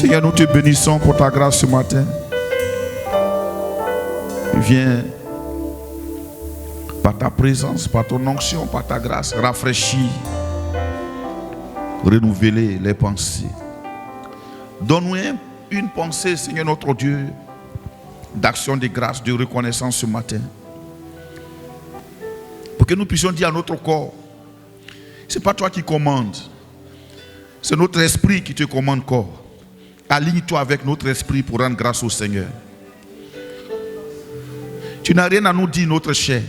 Seigneur, nous te bénissons pour ta grâce ce matin. Viens par ta présence, par ton onction, par ta grâce, rafraîchir, renouveler les pensées. Donne-nous une pensée, Seigneur notre Dieu, d'action de grâce, de reconnaissance ce matin. Pour que nous puissions dire à notre corps, ce n'est pas toi qui commandes, c'est notre esprit qui te commande, corps. Aligne-toi avec notre esprit pour rendre grâce au Seigneur. Tu n'as rien à nous dire, notre chair.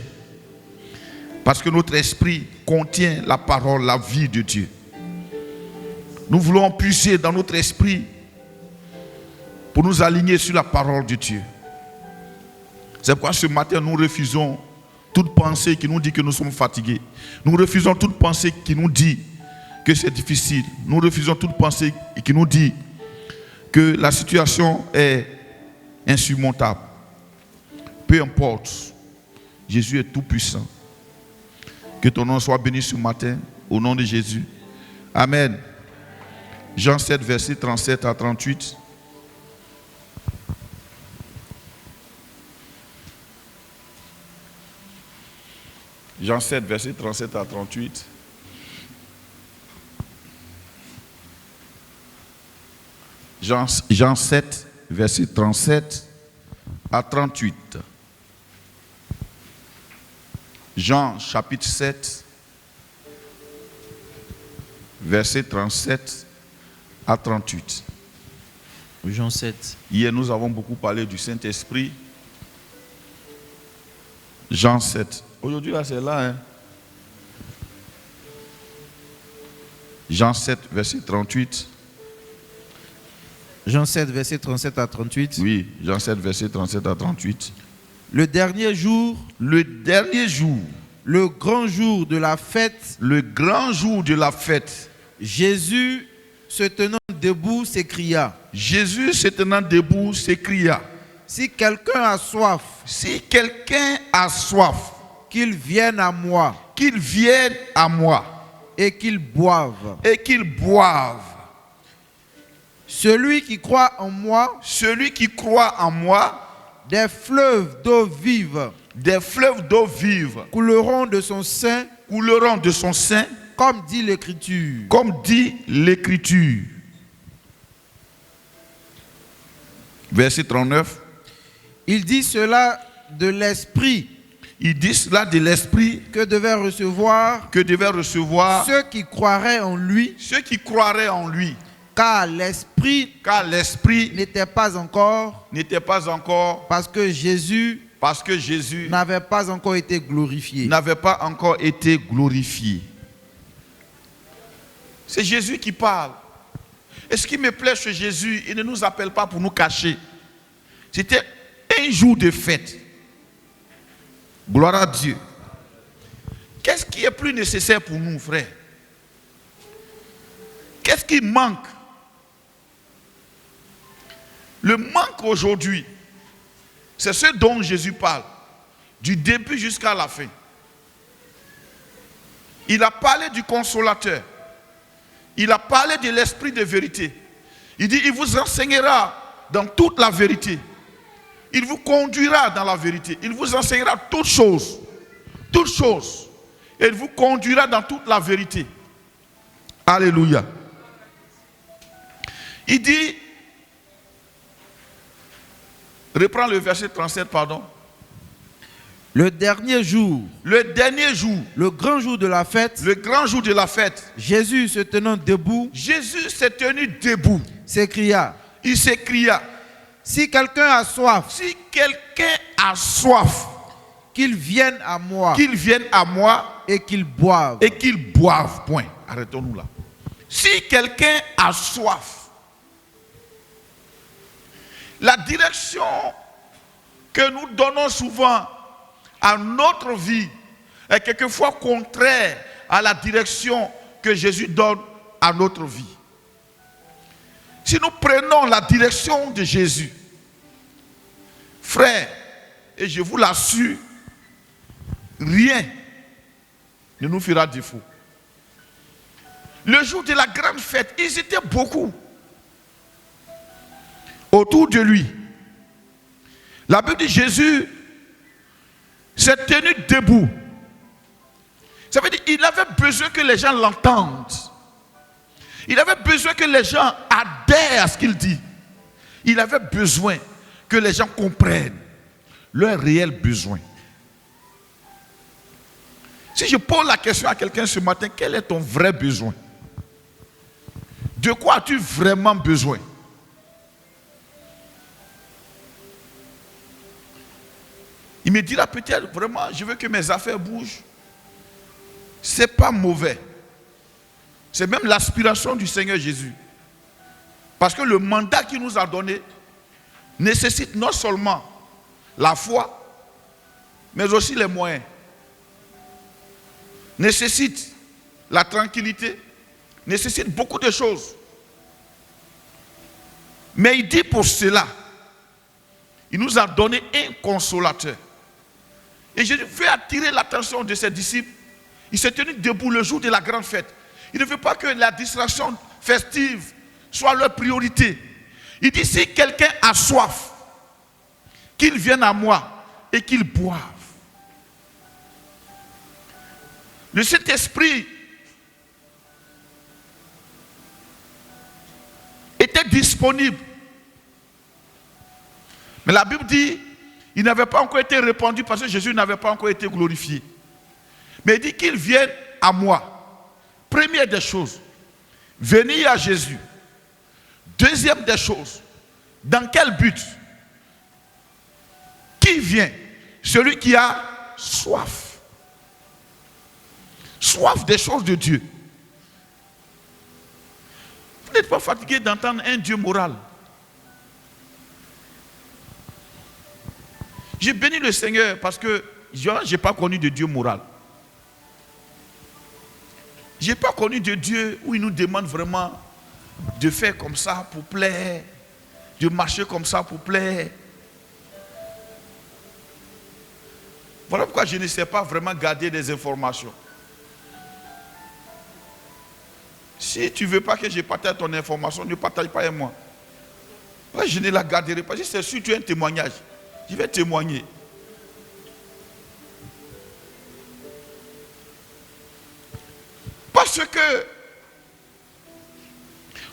Parce que notre esprit contient la parole, la vie de Dieu. Nous voulons puiser dans notre esprit pour nous aligner sur la parole de Dieu. C'est pourquoi ce matin nous refusons toute pensée qui nous dit que nous sommes fatigués. Nous refusons toute pensée qui nous dit que c'est difficile. Nous refusons toute pensée qui nous dit que la situation est insurmontable. Peu importe, Jésus est tout puissant. Que ton nom soit béni ce matin, au nom de Jésus. Amen. Jean 7, verset 37 à 38. Jean 7, verset 37 à 38. Jean 7, verset 37 à 38. Jean chapitre 7, verset 37 à 38. Jean 7. Hier, nous avons beaucoup parlé du Saint-Esprit. Jean 7. Aujourd'hui, là, c'est là. Hein? Jean 7, verset 38. Jean 7, verset 37 à 38. Oui, Jean 7, verset 37 à 38. Le dernier jour, le grand jour de la fête, Jésus, se tenant debout, s'écria. Si quelqu'un a soif, qu'il vienne à moi. Et qu'il boive. Celui qui croit en moi, des fleuves d'eau vive, couleront de son sein, comme dit l'Écriture. Verset 39. Il dit cela de l'Esprit. Que devaient recevoir ceux qui croiraient en lui. Car l'Esprit n'était pas encore, parce que Jésus n'avait pas encore été glorifié. C'est Jésus qui parle. Et ce qui me plaît chez Jésus, il ne nous appelle pas pour nous cacher. C'était un jour de fête. Gloire à Dieu. Qu'est-ce qui est plus nécessaire pour nous, frères? Qu'est-ce qui manque? Le manque aujourd'hui, c'est ce dont Jésus parle, du début jusqu'à la fin. Il a parlé du consolateur. Il a parlé de l'esprit de vérité. Il dit, il vous enseignera dans toute la vérité. Il vous conduira dans la vérité. Il vous enseignera toutes choses. Et il vous conduira dans toute la vérité. Alléluia. Il dit, reprends le verset 37, pardon. Le dernier jour, le grand jour de la fête, Jésus se tenant debout, s'écria. Il s'écria. Si quelqu'un a soif, qu'il vienne à moi. Et qu'il boive. Point. Arrêtons-nous là. Si quelqu'un a soif, la direction que nous donnons souvent à notre vie est quelquefois contraire à la direction que Jésus donne à notre vie. Si nous prenons la direction de Jésus, frère, et je vous l'assure, rien ne nous fera défaut. Le jour de la grande fête, ils étaient beaucoup. autour de lui. La Bible dit Jésus s'est tenu debout. Ça veut dire qu'il avait besoin que les gens l'entendent. Il avait besoin que les gens adhèrent à ce qu'il dit. Il avait besoin que les gens comprennent leurs réels besoins. Si je pose la question à quelqu'un ce matin, quel est ton vrai besoin? De quoi as-tu vraiment besoin? Il me dira peut-être vraiment, je veux que mes affaires bougent. Ce n'est pas mauvais. C'est même l'aspiration du Seigneur Jésus. Parce que le mandat qu'il nous a donné nécessite non seulement la foi, mais aussi les moyens. Nécessite la tranquillité, nécessite beaucoup de choses. Mais il dit pour cela, il nous a donné un consolateur. Et je veux attirer l'attention de ses disciples. Il s'est tenu debout le jour de la grande fête. Il ne veut pas que la distraction festive soit leur priorité. Il dit, si quelqu'un a soif, qu'il vienne à moi et qu'il boive. Le Saint-Esprit était disponible. Mais la Bible dit, il n'avait pas encore été répandu parce que Jésus n'avait pas encore été glorifié. Mais il dit qu'il vienne à moi. Première des choses, venir à Jésus. Deuxième des choses, dans quel but? Qui vient? Celui qui a soif. Soif des choses de Dieu. Vous n'êtes pas fatigué d'entendre un Dieu moral. J'ai béni le Seigneur parce que je n'ai pas connu de Dieu moral. Je n'ai pas connu de Dieu où il nous demande vraiment de faire comme ça pour plaire, de marcher comme ça pour plaire. Voilà pourquoi je ne sais pas vraiment garder des informations. Si tu ne veux pas que je partage ton information, ne partage pas avec moi. Moi, je ne la garderai pas. Si c'est sûr que tu as un témoignage, je vais témoigner. Parce que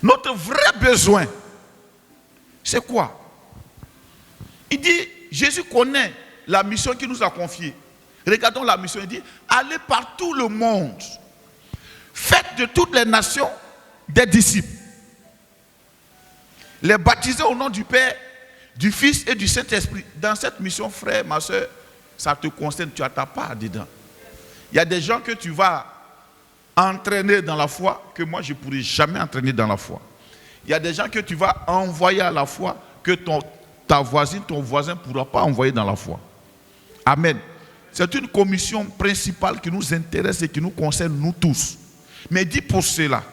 notre vrai besoin, c'est quoi? Il dit, Jésus connaît la mission qu'il nous a confiée. Regardons la mission, il dit, allez par tout le monde. Faites de toutes les nations des disciples. Les baptiser au nom du Père, du Fils et du Saint-Esprit. Dans cette mission, frère, ma soeur, ça te concerne, tu as ta part dedans. Il y a des gens que tu vas entraîner dans la foi que moi je ne pourrai jamais entraîner dans la foi. Il y a des gens que tu vas envoyer à la foi que ta voisine, ton voisin ne pourra pas envoyer dans la foi. Amen. C'est une commission principale qui nous intéresse et qui nous concerne nous tous. Mais dit pour cela,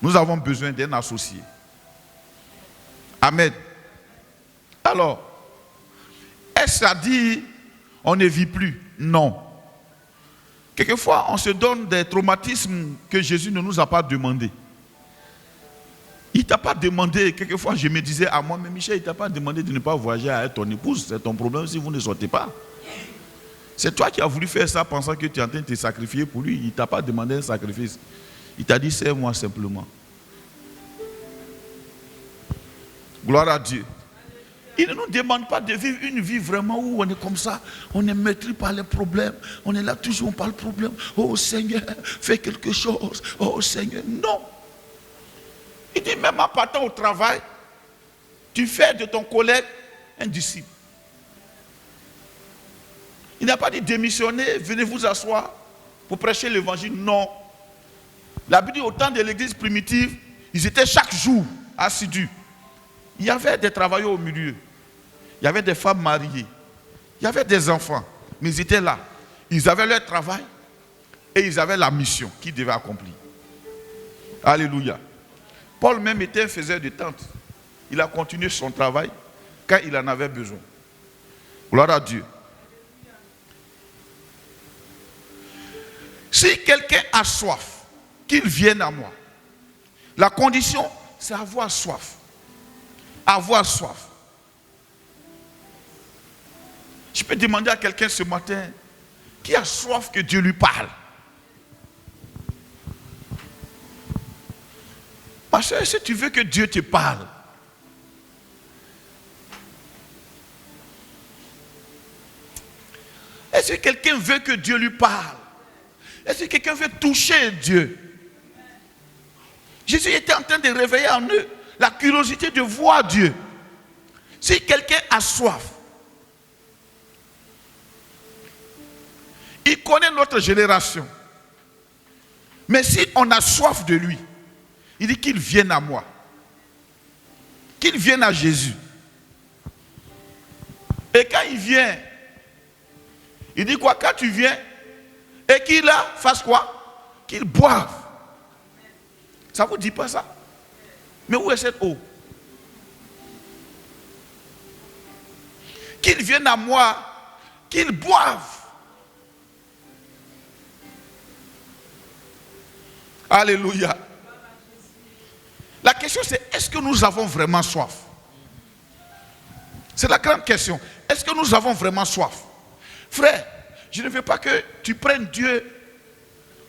nous avons besoin d'un associé. Amen. Alors, est-ce à dire on ne vit plus? Non. Quelquefois, on se donne des traumatismes que Jésus ne nous a pas demandé. Il ne t'a pas demandé, quelquefois je me disais à moi, mais Michel, il ne t'a pas demandé de ne pas voyager avec ton épouse, c'est ton problème si vous ne sortez pas. C'est toi qui as voulu faire ça pensant que tu es en train de te sacrifier pour lui. Il ne t'a pas demandé un sacrifice. Il t'a dit, c'est moi simplement. Gloire à Dieu. Il ne nous demande pas de vivre une vie vraiment où on est comme ça, on est maîtrisé par les problèmes, on est là toujours par le problème. Oh Seigneur, fais quelque chose. Oh Seigneur, non. Il dit même en partant au travail, tu fais de ton collègue un disciple. Il n'a pas dit démissionner, venez vous asseoir pour prêcher l'évangile. Non. La Bible dit au temps de l'église primitive, ils étaient chaque jour assidus. Il y avait des travailleurs au milieu. Il y avait des femmes mariées. Il y avait des enfants. Mais ils étaient là. Ils avaient leur travail et ils avaient la mission qu'ils devaient accomplir. Alléluia. Paul même était un faiseur de tentes. Il a continué son travail quand il en avait besoin. Gloire à Dieu. Si quelqu'un a soif, qu'il vienne à moi. La condition, c'est avoir soif. Avoir soif. Je peux demander à quelqu'un ce matin qui a soif que Dieu lui parle. Ma soeur, si tu veux que Dieu te parle, est-ce que quelqu'un veut que Dieu lui parle? Est-ce que quelqu'un veut toucher Dieu? Jésus était en train de réveiller en eux la curiosité de voir Dieu. Si quelqu'un a soif, il connaît notre génération. Mais si on a soif de lui, il dit qu'il vienne à moi. Qu'il vienne à Jésus. Et quand il vient, il dit quoi? Quand tu viens, et qu'il fasse quoi? Qu'il boive. Ça ne vous dit pas ça? Mais où est cette eau? Qu'il vienne à moi, qu'il boive. Alléluia. La question c'est, est-ce que nous avons vraiment soif? C'est la grande question. Est-ce que nous avons vraiment soif? Frère, je ne veux pas que tu prennes Dieu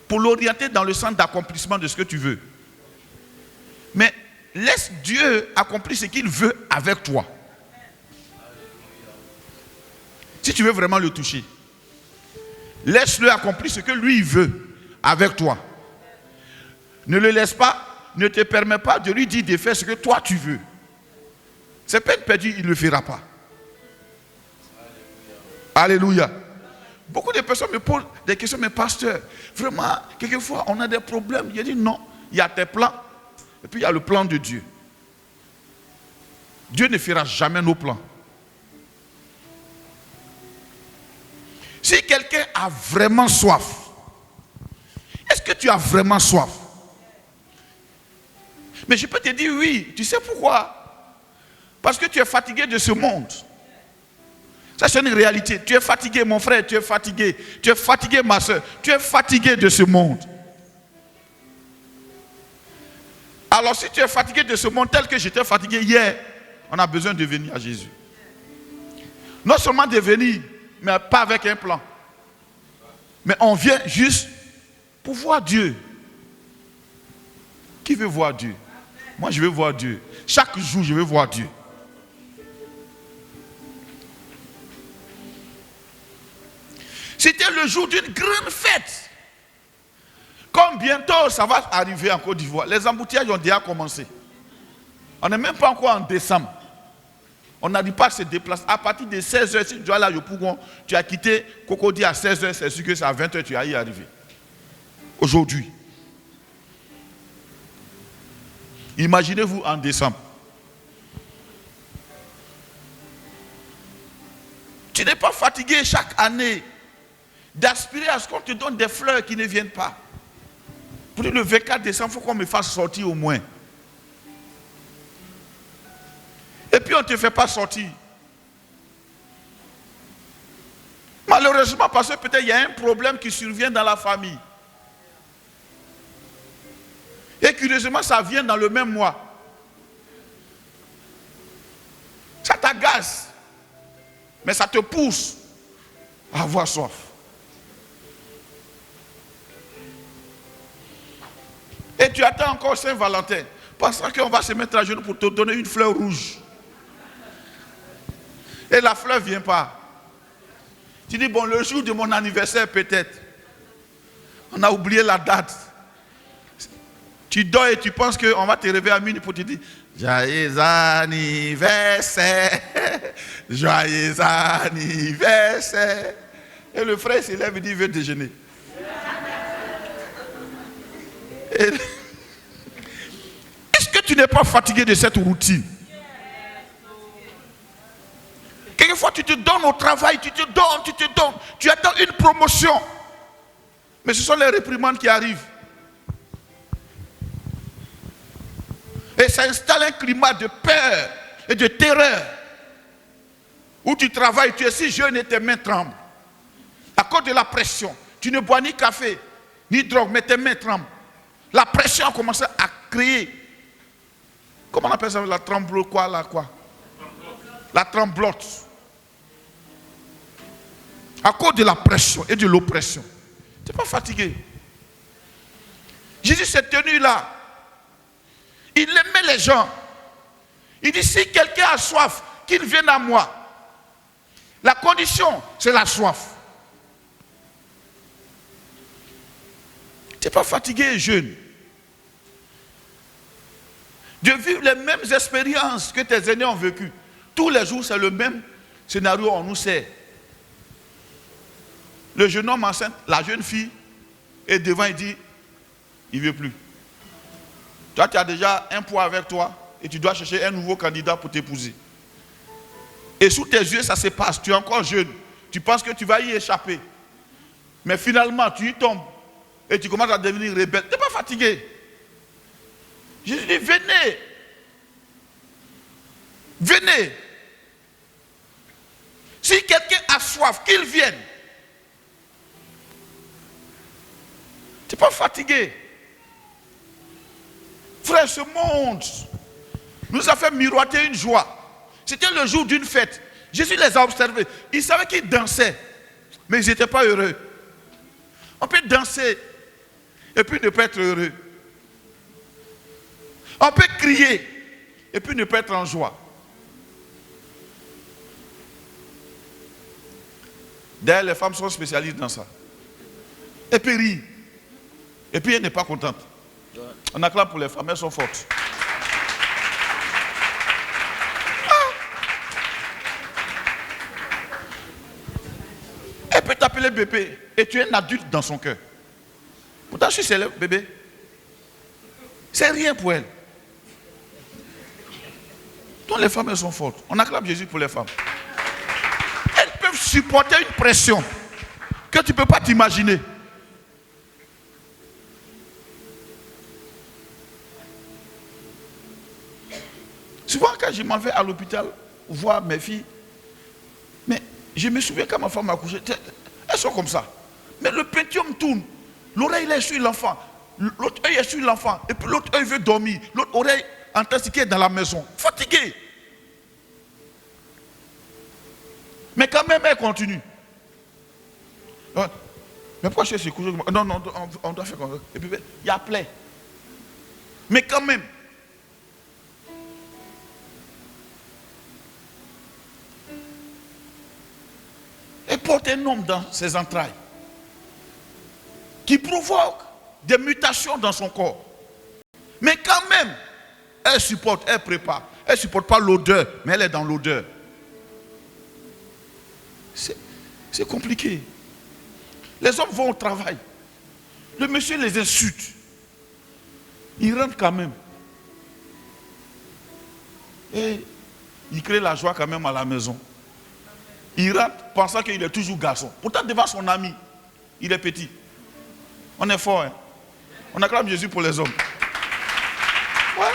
pour l'orienter dans le sens d'accomplissement de ce que tu veux. Mais laisse Dieu accomplir ce qu'il veut avec toi. Si tu veux vraiment le toucher, laisse-le accomplir ce que lui veut avec toi. Ne le laisse pas, ne te permets pas de lui dire de faire ce que toi tu veux. C'est peine perdue, il ne le fera pas. Alléluia. Beaucoup de personnes me posent des questions, mais pasteur, vraiment, quelquefois on a des problèmes. Je dis non, il y a tes plans, et puis il y a le plan de Dieu. Dieu ne fera jamais nos plans. Si quelqu'un a vraiment soif, est-ce que tu as vraiment soif? Mais je peux te dire oui, tu sais pourquoi? Parce que tu es fatigué de ce monde. Ça c'est une réalité. Tu es fatigué mon frère, tu es fatigué ma soeur, tu es fatigué de ce monde. Alors si tu es fatigué de ce monde tel que j'étais fatigué hier, on a besoin de venir à Jésus. Non seulement de venir, mais pas avec un plan. Mais on vient juste pour voir Dieu. Qui veut voir Dieu? Moi je veux voir Dieu. Chaque jour je veux voir Dieu. C'était le jour d'une grande fête. Comme bientôt ça va arriver en Côte d'Ivoire. Les embouteillages ont déjà commencé. On n'est même pas encore en décembre. On n'arrive pas à se déplacer. À partir de 16h, si tu dois aller à Yopougon, tu as quitté Cocody à 16h, c'est sûr que c'est à 20h tu vas y arriver. Aujourd'hui. Imaginez-vous en décembre. Tu n'es pas fatigué chaque année d'aspirer à ce qu'on te donne des fleurs qui ne viennent pas. Pour le 24 décembre, il faut qu'on me fasse sortir au moins. Et puis on ne te fait pas sortir. Malheureusement, parce que peut-être il y a un problème qui survient dans la famille. Et curieusement, ça vient dans le même mois. Ça t'agace. Mais ça te pousse à avoir soif. Et tu attends encore Saint-Valentin, pensant qu'on va se mettre à genoux pour te donner une fleur rouge. Et la fleur ne vient pas. Tu dis, bon, le jour de mon anniversaire peut-être. On a oublié la date. Tu dors et tu penses qu'on va te réveiller à minuit pour te dire, joyeux anniversaire, joyeux anniversaire. Et le frère se lève et dit, il veut déjeuner. Est-ce que tu n'es pas fatigué de cette routine? Quelquefois tu te donnes au travail, tu te donnes, tu attends une promotion. Mais ce sont les réprimandes qui arrivent. Et ça installe un climat de peur et de terreur. Où tu travailles, tu es si jeune et tes mains tremblent. À cause de la pression. Tu ne bois ni café, ni drogue, mais tes mains tremblent. La pression a commencé à créer Comment on appelle ça? La tremblote, quoi, là, quoi? La tremblote. À cause de la pression et de l'oppression. Tu n'es pas fatigué. Jésus s'est tenu là. Il aimait les gens. Il dit, si quelqu'un a soif, qu'il vienne à moi. La condition, c'est la soif. Tu n'es pas fatigué, jeune. De vivre les mêmes expériences que tes aînés ont vécues. Tous les jours, c'est le même scénario, on nous sait. Le jeune homme enceinte, la jeune fille, est devant, il dit, il ne veut plus. Toi, tu as déjà un poids avec toi et tu dois chercher un nouveau candidat pour t'épouser. Et sous tes yeux, ça se passe. Tu es encore jeune. Tu penses que tu vas y échapper. Mais finalement, tu y tombes et tu commences à devenir rebelle. Tu n'es pas fatigué. Jésus dit, venez. Venez. Si quelqu'un a soif, qu'il vienne. Tu n'es pas fatigué. Frère, ce monde nous a fait miroiter une joie. C'était le jour d'une fête. Jésus les a observés. Ils savaient qu'ils dansaient, mais ils n'étaient pas heureux. On peut danser et puis ne pas être heureux. On peut crier et puis ne pas être en joie. D'ailleurs, les femmes sont spécialistes dans ça. Et puis rire. Et puis elle n'est pas contente. On acclame pour les femmes, elles sont fortes. Elle peut t'appeler bébé et tu es un adulte dans son cœur. Pourtant, je suis célèbre, bébé. C'est rien pour elle. Donc les femmes, elles sont fortes. On acclame Jésus pour les femmes. Elles peuvent supporter une pression que tu ne peux pas t'imaginer. Souvent, quand je m'en vais à l'hôpital voir mes filles, mais je me souviens quand ma femme m'a accouché, elles sont comme ça. Mais le pétium tourne, l'oreille est sur l'enfant, l'autre œil est sur l'enfant, et puis l'autre œil veut dormir, l'autre oreille en train de dans la maison, fatiguée. Mais quand même, elle continue. Mais pourquoi je suis couché? Non, non, on doit faire comme ça. Et puis, il y a plein. Mais quand même, elle porte un homme dans ses entrailles qui provoque des mutations dans son corps. Mais quand même, elle supporte, elle prépare. Elle ne supporte pas l'odeur, mais elle est dans l'odeur. C'est compliqué. Les hommes vont au travail. Le monsieur les insulte. Ils rentrent quand même. Et il crée la joie quand même à la maison. Il rentre pensant qu'il est toujours garçon. Pourtant, devant son ami, il est petit. On est fort, hein? On acclame Jésus pour les hommes. Ouais.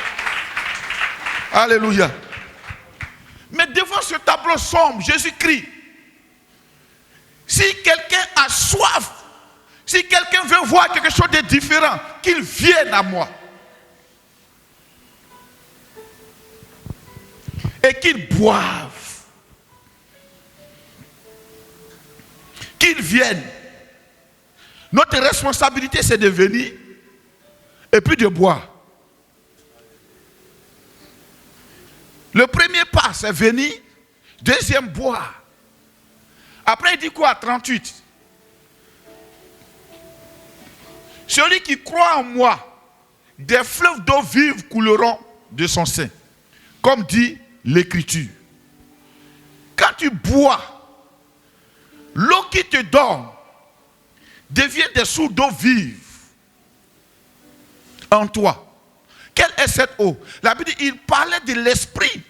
Alléluia. Mais devant ce tableau sombre, Jésus crie. Si quelqu'un a soif, si quelqu'un veut voir quelque chose de différent, qu'il vienne à moi. Et qu'il boive. Qu'ils viennent. Notre responsabilité, c'est de venir et puis de boire. Le premier pas, c'est venir. Deuxième, boire. Après, il dit quoi? 38. Celui qui croit en moi, des fleuves d'eau vive couleront de son sein. Comme dit l'Écriture. Quand tu bois, l'eau qui te donne devient des sources d'eau vive en toi. Quelle est cette eau? La Bible dit, il parlait de l'esprit,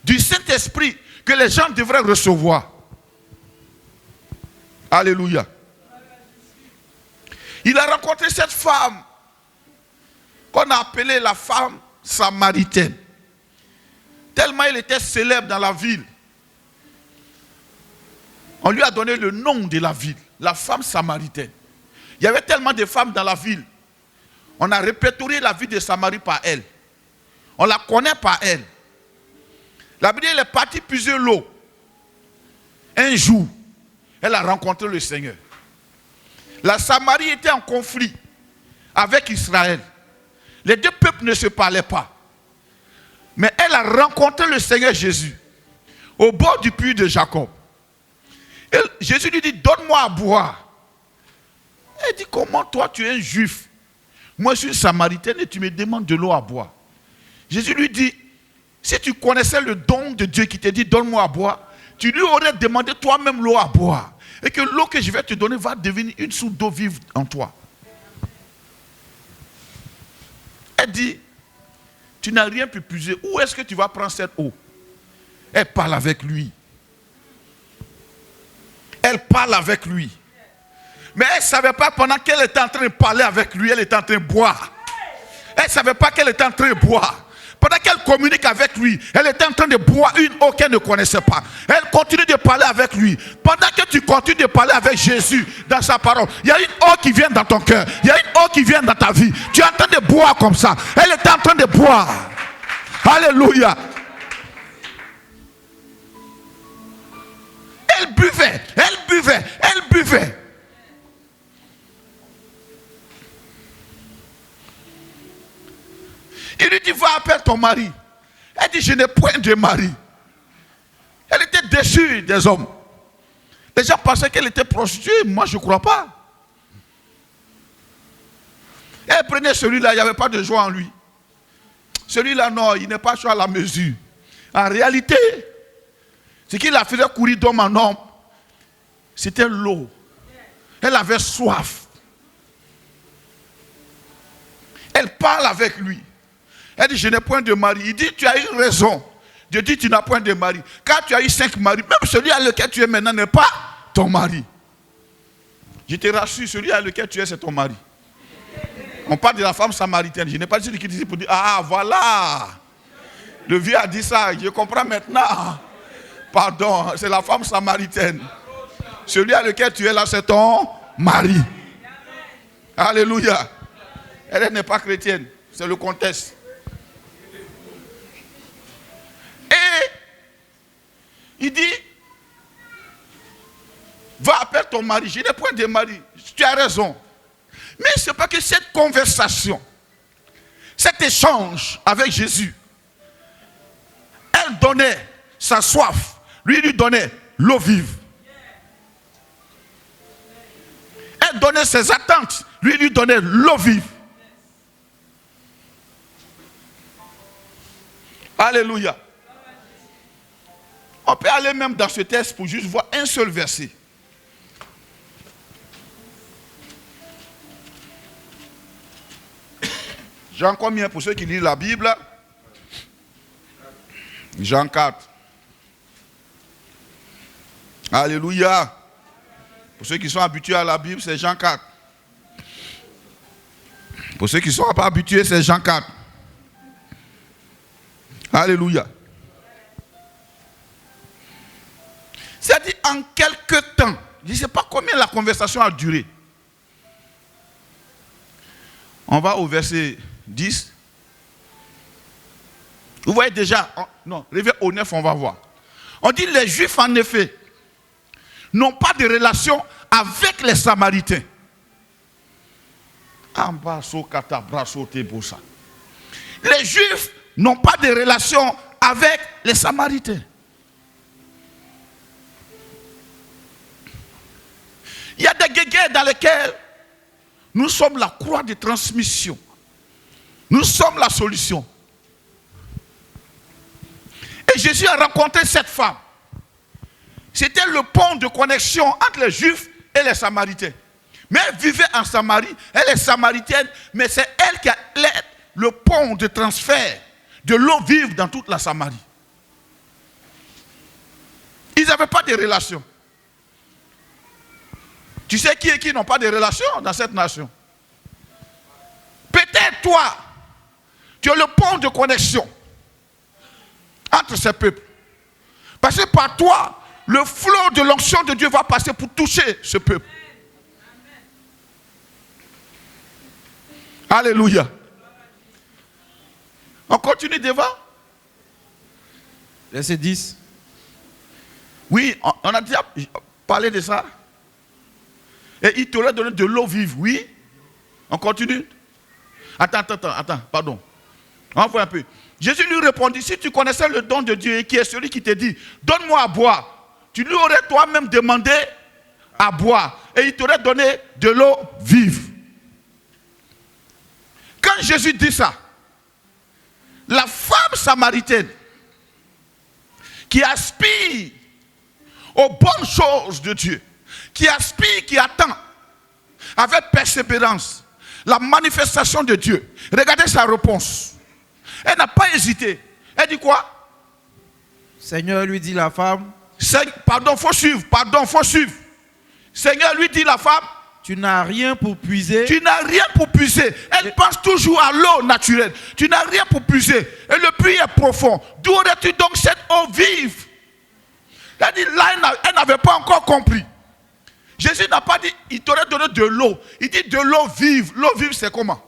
du Saint-Esprit que les gens devraient recevoir. Alléluia. Il a rencontré cette femme qu'on a appelée la femme samaritaine. Tellement elle était célèbre dans la ville. On lui a donné le nom de la ville, la femme samaritaine. Il y avait tellement de femmes dans la ville. On a répertorié la ville de Samarie par elle. On la connaît par elle. La Bible dit elle est partie puiser l'eau. Un jour, elle a rencontré le Seigneur. La Samarie était en conflit avec Israël. Les deux peuples ne se parlaient pas. Mais elle a rencontré le Seigneur Jésus au bord du puits de Jacob. Et Jésus lui dit, donne-moi à boire. Elle dit, comment toi tu es un juif? Moi je suis une samaritaine et tu me demandes de l'eau à boire. Jésus lui dit, si tu connaissais le don de Dieu qui te dit, donne-moi à boire, tu lui aurais demandé toi-même l'eau à boire. Et que l'eau que je vais te donner va devenir une source d'eau vive en toi. Elle dit, tu n'as rien pu puiser. Où est-ce que tu vas prendre cette eau? Elle parle avec lui. Elle parle avec lui. Mais elle ne savait pas pendant qu'elle était en train de parler avec lui, elle était en train de boire. Elle ne savait pas qu'elle était en train de boire. Pendant qu'elle communique avec lui, elle était en train de boire une eau qu'elle ne connaissait pas. Elle continue de parler avec lui. Pendant que tu continues de parler avec Jésus dans sa parole, il y a une eau qui vient dans ton cœur. Il y a une eau qui vient dans ta vie. Tu es en train de boire comme ça. Elle était en train de boire. Alléluia. Elle buvait, elle buvait, elle buvait. Il lui dit, va appeler ton mari. Elle dit, je n'ai point de mari. Elle était déçue des hommes. Les gens pensaient qu'elle était prostituée. Moi, je ne crois pas. Elle prenait celui-là, il n'y avait pas de joie en lui. Celui-là, non, il n'est pas chaud à la mesure. En réalité, ce qui la faisait courir d'homme en homme, c'était l'eau. Elle avait soif. Elle parle avec lui. Elle dit, je n'ai point de mari. Il dit, tu as eu raison. Dieu dit, tu n'as point de mari. Car tu as eu 5 maris. Même celui à lequel tu es maintenant n'est pas ton mari. Je te rassure, celui à lequel tu es, c'est ton mari. On parle de la femme samaritaine. Je n'ai pas dit celui qui dit pour dire, ah voilà. Le vieux a dit ça, je comprends maintenant. Pardon, c'est la femme samaritaine. Celui à lequel tu es là, c'est ton mari. Alléluia. Elle n'est pas chrétienne, c'est le contexte. Et il dit, va appeler ton mari. Je n'ai point de mari. Tu as raison. Mais c'est pas que cette conversation, cet échange avec Jésus, elle donnait sa soif, lui donnait l'eau vive. Elle donnait ses attentes, lui donnait l'eau vive. Alléluia. On peut aller même dans ce texte pour juste voir un seul verset. Jean combien pour ceux qui lisent la Bible? Jean 4. Alléluia. Pour ceux qui sont habitués à la Bible, c'est Jean 4. Pour ceux qui ne sont pas habitués, c'est Jean 4. Alléluia. C'est-à-dire en quelques temps, je ne sais pas combien la conversation a duré. On va au verset 10. Vous voyez déjà, non, réveillez au 9, on va voir. On dit les Juifs en effet n'ont pas de relation avec les Samaritains. Les Juifs n'ont pas de relation avec les Samaritains. Il y a des guéguerres dans lesquelles nous sommes la croix de transmission. Nous sommes la solution. Et Jésus a rencontré cette femme. C'était le pont de connexion entre les Juifs et les Samaritains. Mais elle vivait en Samarie, elle est samaritaine, mais c'est elle qui a le pont de transfert de l'eau vive dans toute la Samarie. Ils n'avaient pas de relation. Tu sais qui et qui n'ont pas de relation dans cette nation? Peut-être toi, tu es le pont de connexion entre ces peuples. Parce que par toi, le flot de l'onction de Dieu va passer pour toucher ce peuple. Alléluia. On continue devant. Verset 10. Oui, on a déjà parlé de ça. Et il t'aurait donné de l'eau vive, oui. On continue. Attends, pardon. On voit un peu. Jésus lui répondit, si tu connaissais le don de Dieu, qui est celui qui te dit, donne-moi à boire, tu lui aurais toi-même demandé à boire. Et il t'aurait donné de l'eau vive. Quand Jésus dit ça, la femme samaritaine qui aspire aux bonnes choses de Dieu, qui aspire, qui attend avec persévérance la manifestation de Dieu, regardez sa réponse. Elle n'a pas hésité. Elle dit quoi? Seigneur, lui dit la femme. Pardon, faut suivre. Seigneur, lui dit la femme. Tu n'as rien pour puiser. Tu n'as rien pour puiser. Elle pense toujours à l'eau naturelle. Tu n'as rien pour puiser. Et le puits est profond. D'où aurais-tu donc cette eau vive? Elle dit, là, elle n'avait pas encore compris. Jésus n'a pas dit, il t'aurait donné de l'eau. Il dit de l'eau vive. L'eau vive, c'est comment?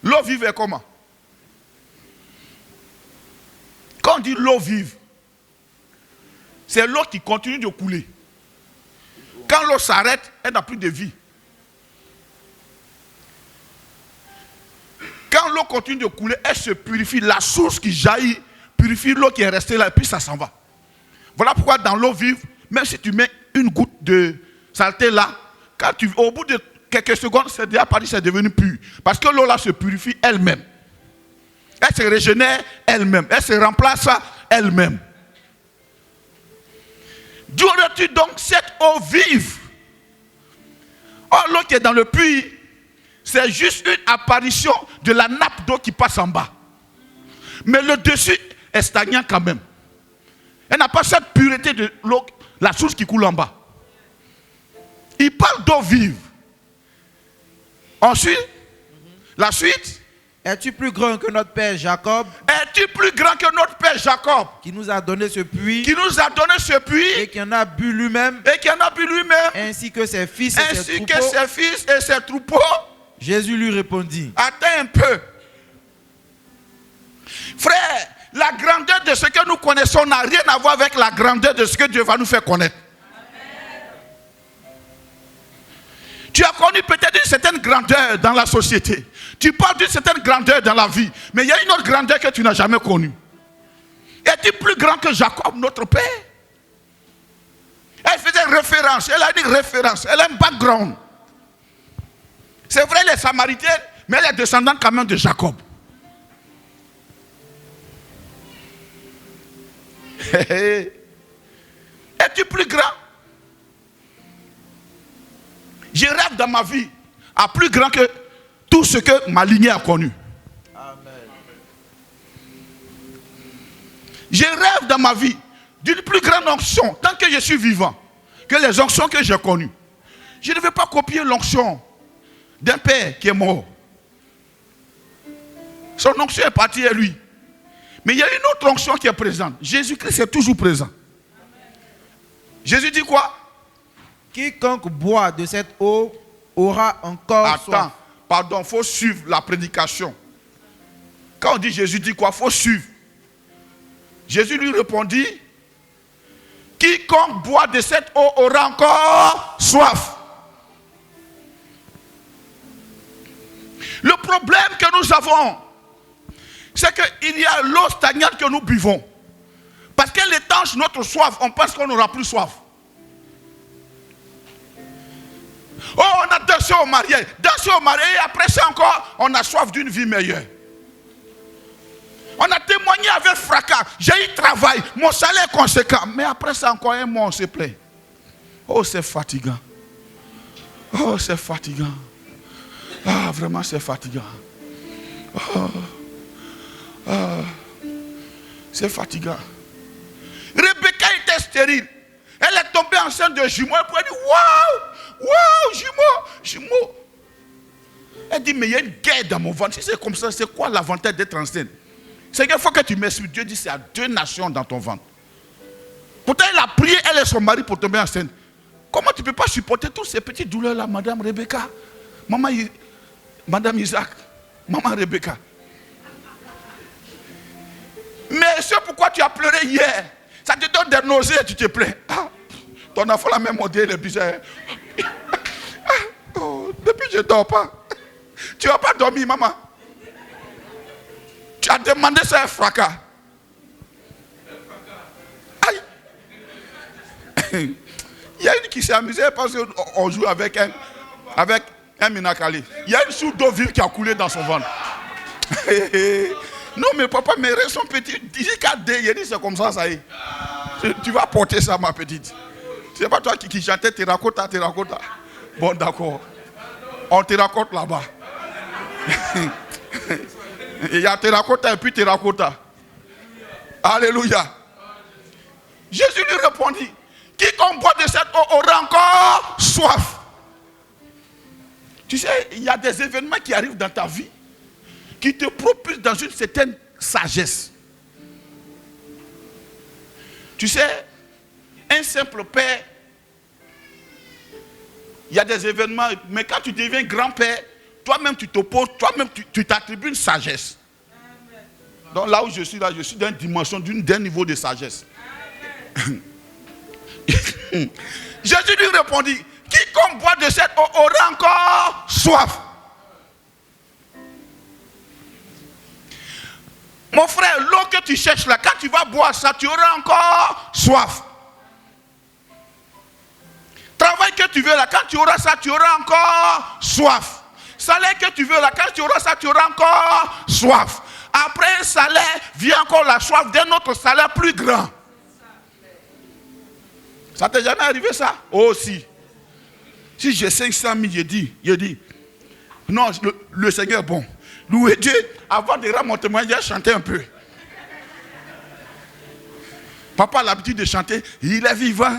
L'eau vive est comment? Quand on dit l'eau vive, c'est l'eau qui continue de couler. Quand l'eau s'arrête, elle n'a plus de vie. Quand l'eau continue de couler, elle se purifie. La source qui jaillit purifie l'eau qui est restée là et puis ça s'en va. Voilà pourquoi dans l'eau vive, même si tu mets une goutte de saleté là, au bout de quelques secondes, c'est déjà parti, c'est devenu pur. Parce que l'eau là se purifie elle-même. Elle se régénère elle-même. Elle se remplace elle-même. D'où aurais-tu donc cette eau vive? Or, l'eau qui est dans le puits, c'est juste une apparition de la nappe d'eau qui passe en bas. Mais le dessus est stagnant quand même. Elle n'a pas cette pureté de l'eau, la source qui coule en bas. Il parle d'eau vive. Ensuite, la suite. Es-tu plus grand que notre père Jacob? Es-tu plus grand que notre père Jacob? Qui nous a donné ce puits. Qui nous a donné ce puits. Et qui en a bu lui-même. Et qui en a bu lui-même. Ainsi que ses fils et ses troupeaux. Ainsi que ses fils et ses troupeaux. Jésus lui répondit. Attends un peu. Frère, la grandeur de ce que nous connaissons n'a rien à voir avec la grandeur de ce que Dieu va nous faire connaître. Tu as connu peut-être une certaine grandeur dans la société. Tu parles d'une certaine grandeur dans la vie. Mais il y a une autre grandeur que tu n'as jamais connue. Es-tu plus grand que Jacob, notre père? Elle faisait référence. Elle a une référence. Elle a un background. C'est vrai, les Samaritains, mais elle est descendante quand même de Jacob. Es-tu plus grand? Je rêve dans ma vie à plus grand que tout ce que ma lignée a connu. Amen. Je rêve dans ma vie d'une plus grande onction tant que je suis vivant que les onctions que j'ai connues. Je ne veux pas copier l'onction d'un père qui est mort. Son onction est partie à lui. Mais il y a une autre onction qui est présente. Jésus-Christ est toujours présent. Jésus dit quoi? Quiconque boit de cette eau aura encore soif. Attends, pardon, il faut suivre la prédication. Quand on dit Jésus dit quoi? Il faut suivre. Jésus lui répondit, quiconque boit de cette eau aura encore soif. Le problème que nous avons, c'est qu'il y a l'eau stagnante que nous buvons. Parce qu'elle étanche notre soif, on pense qu'on n'aura plus soif. Oh, on a dansé au mariage, et après ça encore, on a soif d'une vie meilleure. On a témoigné avec fracas, j'ai eu travail, mon salaire est conséquent. Mais après ça encore un mois, on se plaît. Oh, c'est fatigant. Oh, c'est fatigant. Ah, vraiment, c'est fatigant. Oh, c'est fatigant. Rebecca était stérile. Elle est tombée enceinte de jumeaux. Elle pouvait dire, waouh, waouh, jumeaux. Elle dit, mais il y a une guerre dans mon ventre. Si c'est comme ça, c'est quoi l'avantage d'être enceinte? C'est qu'une fois que tu m'expliques, Dieu dit, c'est à 2 nations dans ton ventre. Pourtant, elle a prié, elle et son mari pour tomber enceinte. Comment tu ne peux pas supporter toutes ces petites douleurs-là, Madame Rebecca, Madame Isaac, Maman Rebecca? Et c'est pourquoi tu as pleuré hier. Ça te donne des nausées et tu te plains. Ah, ton enfant l'a même monté les bizarres. Depuis je ne dors pas. Tu n'as pas dormi, maman. Tu as demandé ça un fracas. Aïe. Il y a une qui s'est amusée parce qu'on joue avec un minakali. Il y a une soupe d'eau vive qui a coulé dans son ventre. Non, mais papa, mes rêves sont petits. D'ici 4 D, il a dit c'est comme ça, ça y est. Tu vas porter ça, ma petite. C'est pas toi qui chantais terracotta. Bon, d'accord. On terracotte là-bas. Il y a terracotta et puis terracotta. Alléluia. Jésus lui répondit, quiconque boit de cette eau aura encore soif. Tu sais, il y a des événements qui arrivent dans ta vie qui te propulsent dans une certaine sagesse. Tu sais, un simple père, il y a des événements, mais quand tu deviens grand-père, toi-même tu t'opposes, toi-même tu t'attribues une sagesse. Donc là où je suis dans une dimension, d'un niveau de sagesse. Jésus lui répondit, quiconque boit de cette eau aura encore soif. Mon frère, l'eau que tu cherches là, quand tu vas boire ça, tu auras encore soif. Travail que tu veux là, quand tu auras ça, tu auras encore soif. Salaire que tu veux là, quand tu auras ça, tu auras encore soif. Après un salaire, vient encore la soif d'un autre salaire plus grand. Ça t'est jamais arrivé ça? Oh si. Si j'ai 500 000, je dis, non, le Seigneur est bon. Louez Dieu, avant de rendre mon témoignage, j'ai chanté un peu. Papa a l'habitude de chanter, il est vivant.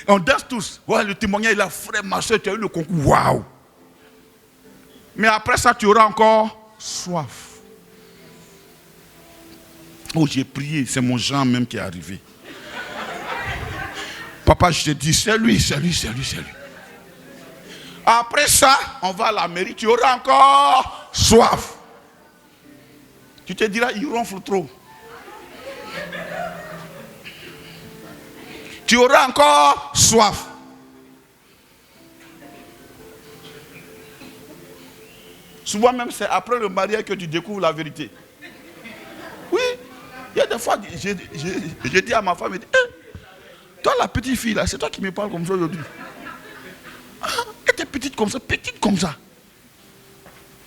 On danse tous. Ouais, le témoignage, il a frère, ma soeur, tu as eu le concours. Waouh! Mais après ça, tu auras encore soif. Oh, j'ai prié, c'est mon Jean même qui est arrivé. Papa, je te dis, c'est lui. Après ça, on va à la mairie, tu auras encore soif. Tu te diras, il ronfle trop. Tu auras encore soif. Souvent même, c'est après le mariage que tu découvres la vérité. Oui, il y a des fois, je dis à ma femme, toi la petite fille là, c'est toi qui me parles comme ça aujourd'hui. Ah, elle était petite comme ça.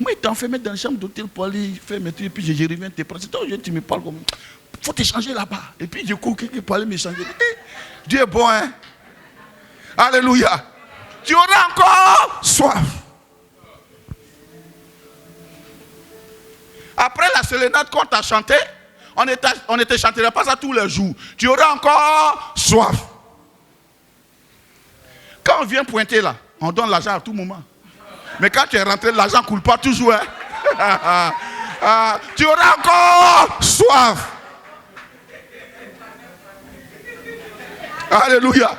Moi, il t'a enfermé dans la chambre d'hôtel pour aller faire mes trucs, et puis je reviens te prendre. C'est toi aujourd'hui tu me parles comme ça. Il faut t'échanger là-bas. Et puis je cours quelqu'un pour aller m'échanger. Dieu est bon, hein? Alléluia. Tu auras encore soif. Après la sérénade qu'on t'a chanté, on ne te chanterait pas ça tous les jours. Tu auras encore soif. Quand on vient pointer là, on donne l'argent à tout moment. Mais quand tu es rentré, l'argent ne coule pas toujours. Hein? Tu auras encore soif. Alléluia.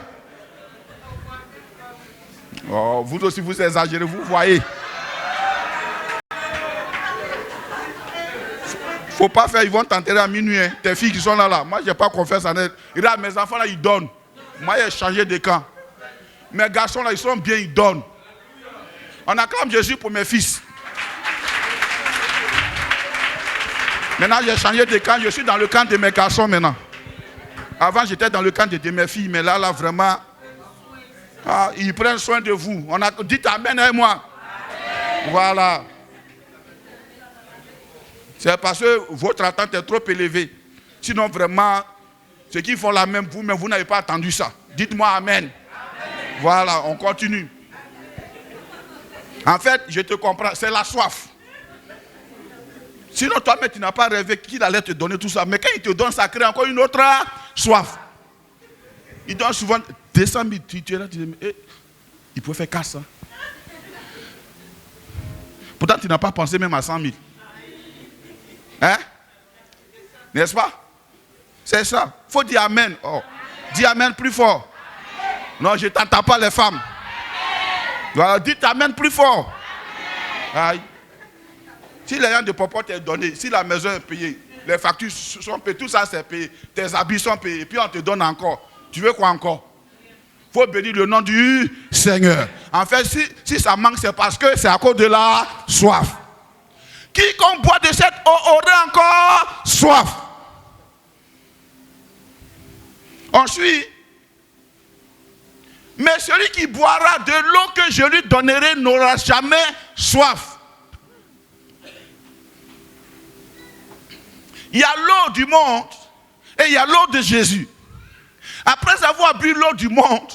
Oh, vous aussi, vous exagérez, vous voyez. Faut pas faire, ils vont t'enterrer à minuit. Hein. Tes filles qui sont là. Moi, je n'ai pas confiance en elles. Regarde, mes enfants là, ils donnent. Moi, j'ai changé de camp. Mes garçons là, ils sont bien, ils donnent. On acclame Jésus pour mes fils. Maintenant, j'ai changé de camp. Je suis dans le camp de mes garçons maintenant. Avant, j'étais dans le camp de mes filles. Mais là, vraiment, ils prennent soin de vous. Dites Amen et moi. Amen. Voilà. C'est parce que votre attente est trop élevée. Sinon, vraiment, ceux qui font la même, mais vous n'avez pas attendu ça. Dites-moi Amen. Amen. Voilà, on continue. En fait, je te comprends, c'est la soif. Sinon, toi-même, tu n'as pas rêvé qu'il allait te donner tout ça. Mais quand il te donne, ça crée encore une autre soif. Il donne souvent 200 000. Tu es là, tu dis, il peut faire 400. Pourtant, tu n'as pas pensé même à 100 000. Hein? N'est-ce pas? C'est ça. Il faut dire Amen. Oh. Dis Amen plus fort. Amen. Non, je ne t'entends pas les femmes. Voilà, dites Amen plus fort. Aïe. Si l'argent de papa t'est donné, si la maison est payée, Les factures sont payées, tout ça c'est payé. Tes habits sont payés, et puis on te donne encore. Tu veux quoi encore? Il faut bénir le nom du Seigneur. En fait, si ça manque, c'est parce que c'est à cause de la soif. Quiconque boit de cette eau aura encore soif. Ensuite, mais celui qui boira de l'eau que je lui donnerai n'aura jamais soif. Il y a l'eau du monde et il y a l'eau de Jésus. Après avoir bu l'eau du monde,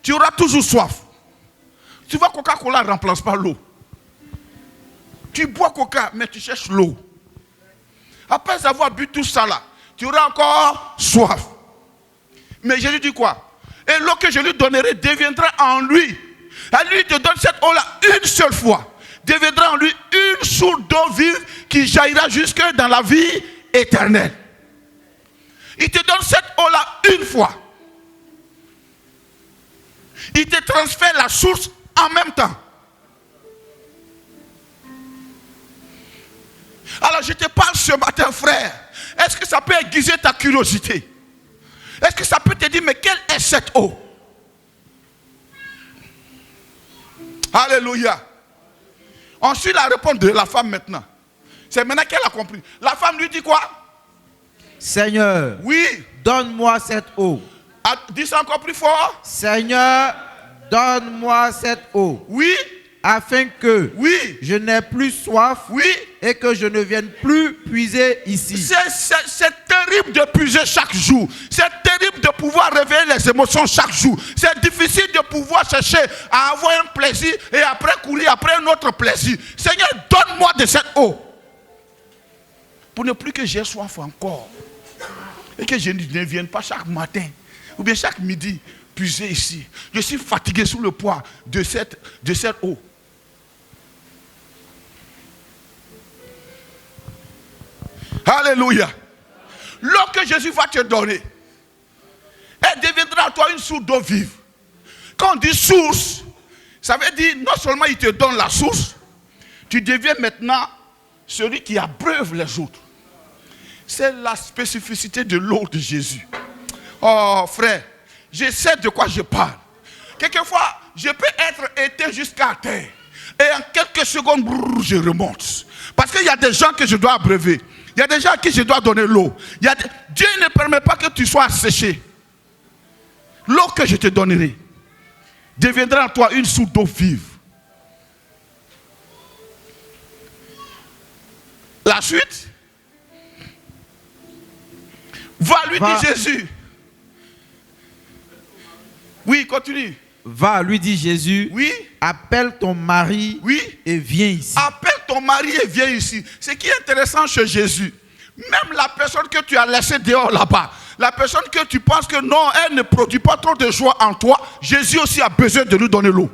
tu auras toujours soif. Tu vois, Coca-Cola ne remplace pas l'eau. Tu bois Coca, mais tu cherches l'eau. Après avoir bu tout ça là, tu auras encore soif. Mais Jésus dit quoi? Et l'eau que je lui donnerai deviendra en lui. À lui te donne cette eau-là une seule fois. Deviendra en lui une source d'eau vive qui jaillira jusque dans la vie éternelle. Il te donne cette eau-là une fois. Il te transfère la source en même temps. Alors je te parle ce matin, frère. Est-ce que ça peut aiguiser ta curiosité? Est-ce que ça peut te dire, mais quelle est cette eau? Alléluia. Ensuite, la réponse de la femme maintenant. C'est maintenant qu'elle a compris. La femme lui dit quoi? Seigneur, oui, donne-moi cette eau. Dis ça encore plus fort. Seigneur, donne-moi cette eau. Oui. Afin que oui, je n'ai plus soif, oui, et que je ne vienne plus puiser ici. C'est terrible de puiser chaque jour. C'est terrible de pouvoir réveiller les émotions chaque jour. C'est difficile de pouvoir chercher à avoir un plaisir et après courir après un autre plaisir. Seigneur, donne-moi de cette eau. Pour ne plus que j'ai soif encore. Et que je ne vienne pas chaque matin ou bien chaque midi puiser ici. Je suis fatigué sous le poids de cette eau. Alléluia. L'eau que Jésus va te donner, elle deviendra à toi une source d'eau vive. Quand on dit source, ça veut dire non seulement il te donne la source, tu deviens maintenant celui qui abreuve les autres. C'est la spécificité de l'eau de Jésus. Oh frère, je sais de quoi je parle. Quelquefois, je peux être éteint jusqu'à terre. Et en quelques secondes, je remonte. Parce qu'il y a des gens que je dois abreuver. Il y a des gens à qui je dois donner l'eau. Dieu ne permet pas que tu sois asséché. L'eau que je te donnerai deviendra en toi une source d'eau vive. La suite. Va, lui dit Jésus. Oui, continue. Va, lui dit Jésus. Oui. Appelle ton mari. Oui. Et viens ici. Appelle ton mari et viens ici. Ce qui est intéressant chez Jésus, même la personne que tu as laissée dehors là-bas, la personne que tu penses que non, elle ne produit pas trop de joie en toi, Jésus aussi a besoin de lui donner l'eau.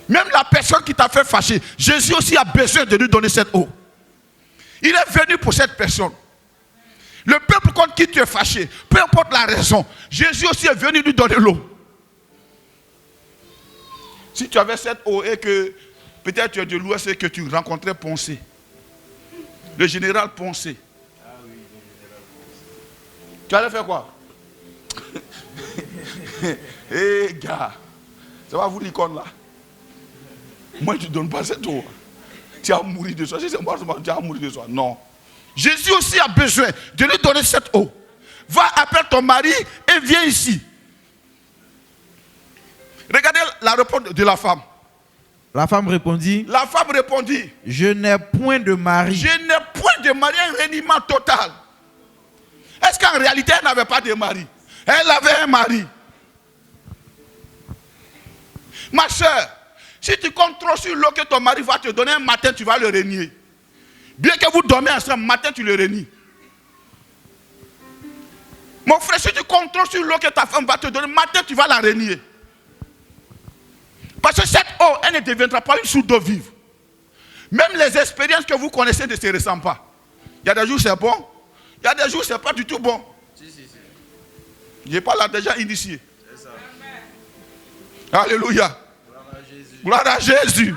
Même la personne qui t'a fait fâcher, Jésus aussi a besoin de lui donner cette eau. Il est venu pour cette personne. Le peuple contre qui tu es fâché, peu importe la raison, Jésus aussi est venu lui donner l'eau. Si tu avais cette eau et que peut-être tu es de l'Ouest et que tu rencontrais Poncé, le général Poncé, tu allais faire quoi? Eh gars, ça va vous l'icône là? Moi tu ne donnes pas cette eau. Tu vas mourir de soif. Si c'est moi, tu vas mourir de soif. Non. Jésus aussi a besoin de lui donner cette eau. Va, appelle ton mari et viens ici. Regardez la réponse de la femme. La femme répondit. La femme répondit. Je n'ai point de mari. Je n'ai point de mari, un reniement total. Est-ce qu'en réalité, elle n'avait pas de mari? Elle avait un mari. Ma soeur, si tu comptes trop sur l'eau que ton mari va te donner un matin, tu vas le renier. Bien que vous dormez ensemble, matin tu le renies. Mon frère, si tu comptes trop sur l'eau que ta femme va te donner, matin tu vas la renier. Parce que cette eau, elle ne deviendra pas une source d'eau vive. Même les expériences que vous connaissez ne se ressemblent pas. Il y a des jours c'est bon, il y a des jours c'est pas du tout bon. Je parle à des gens initiés. Alléluia. Gloire à Jésus.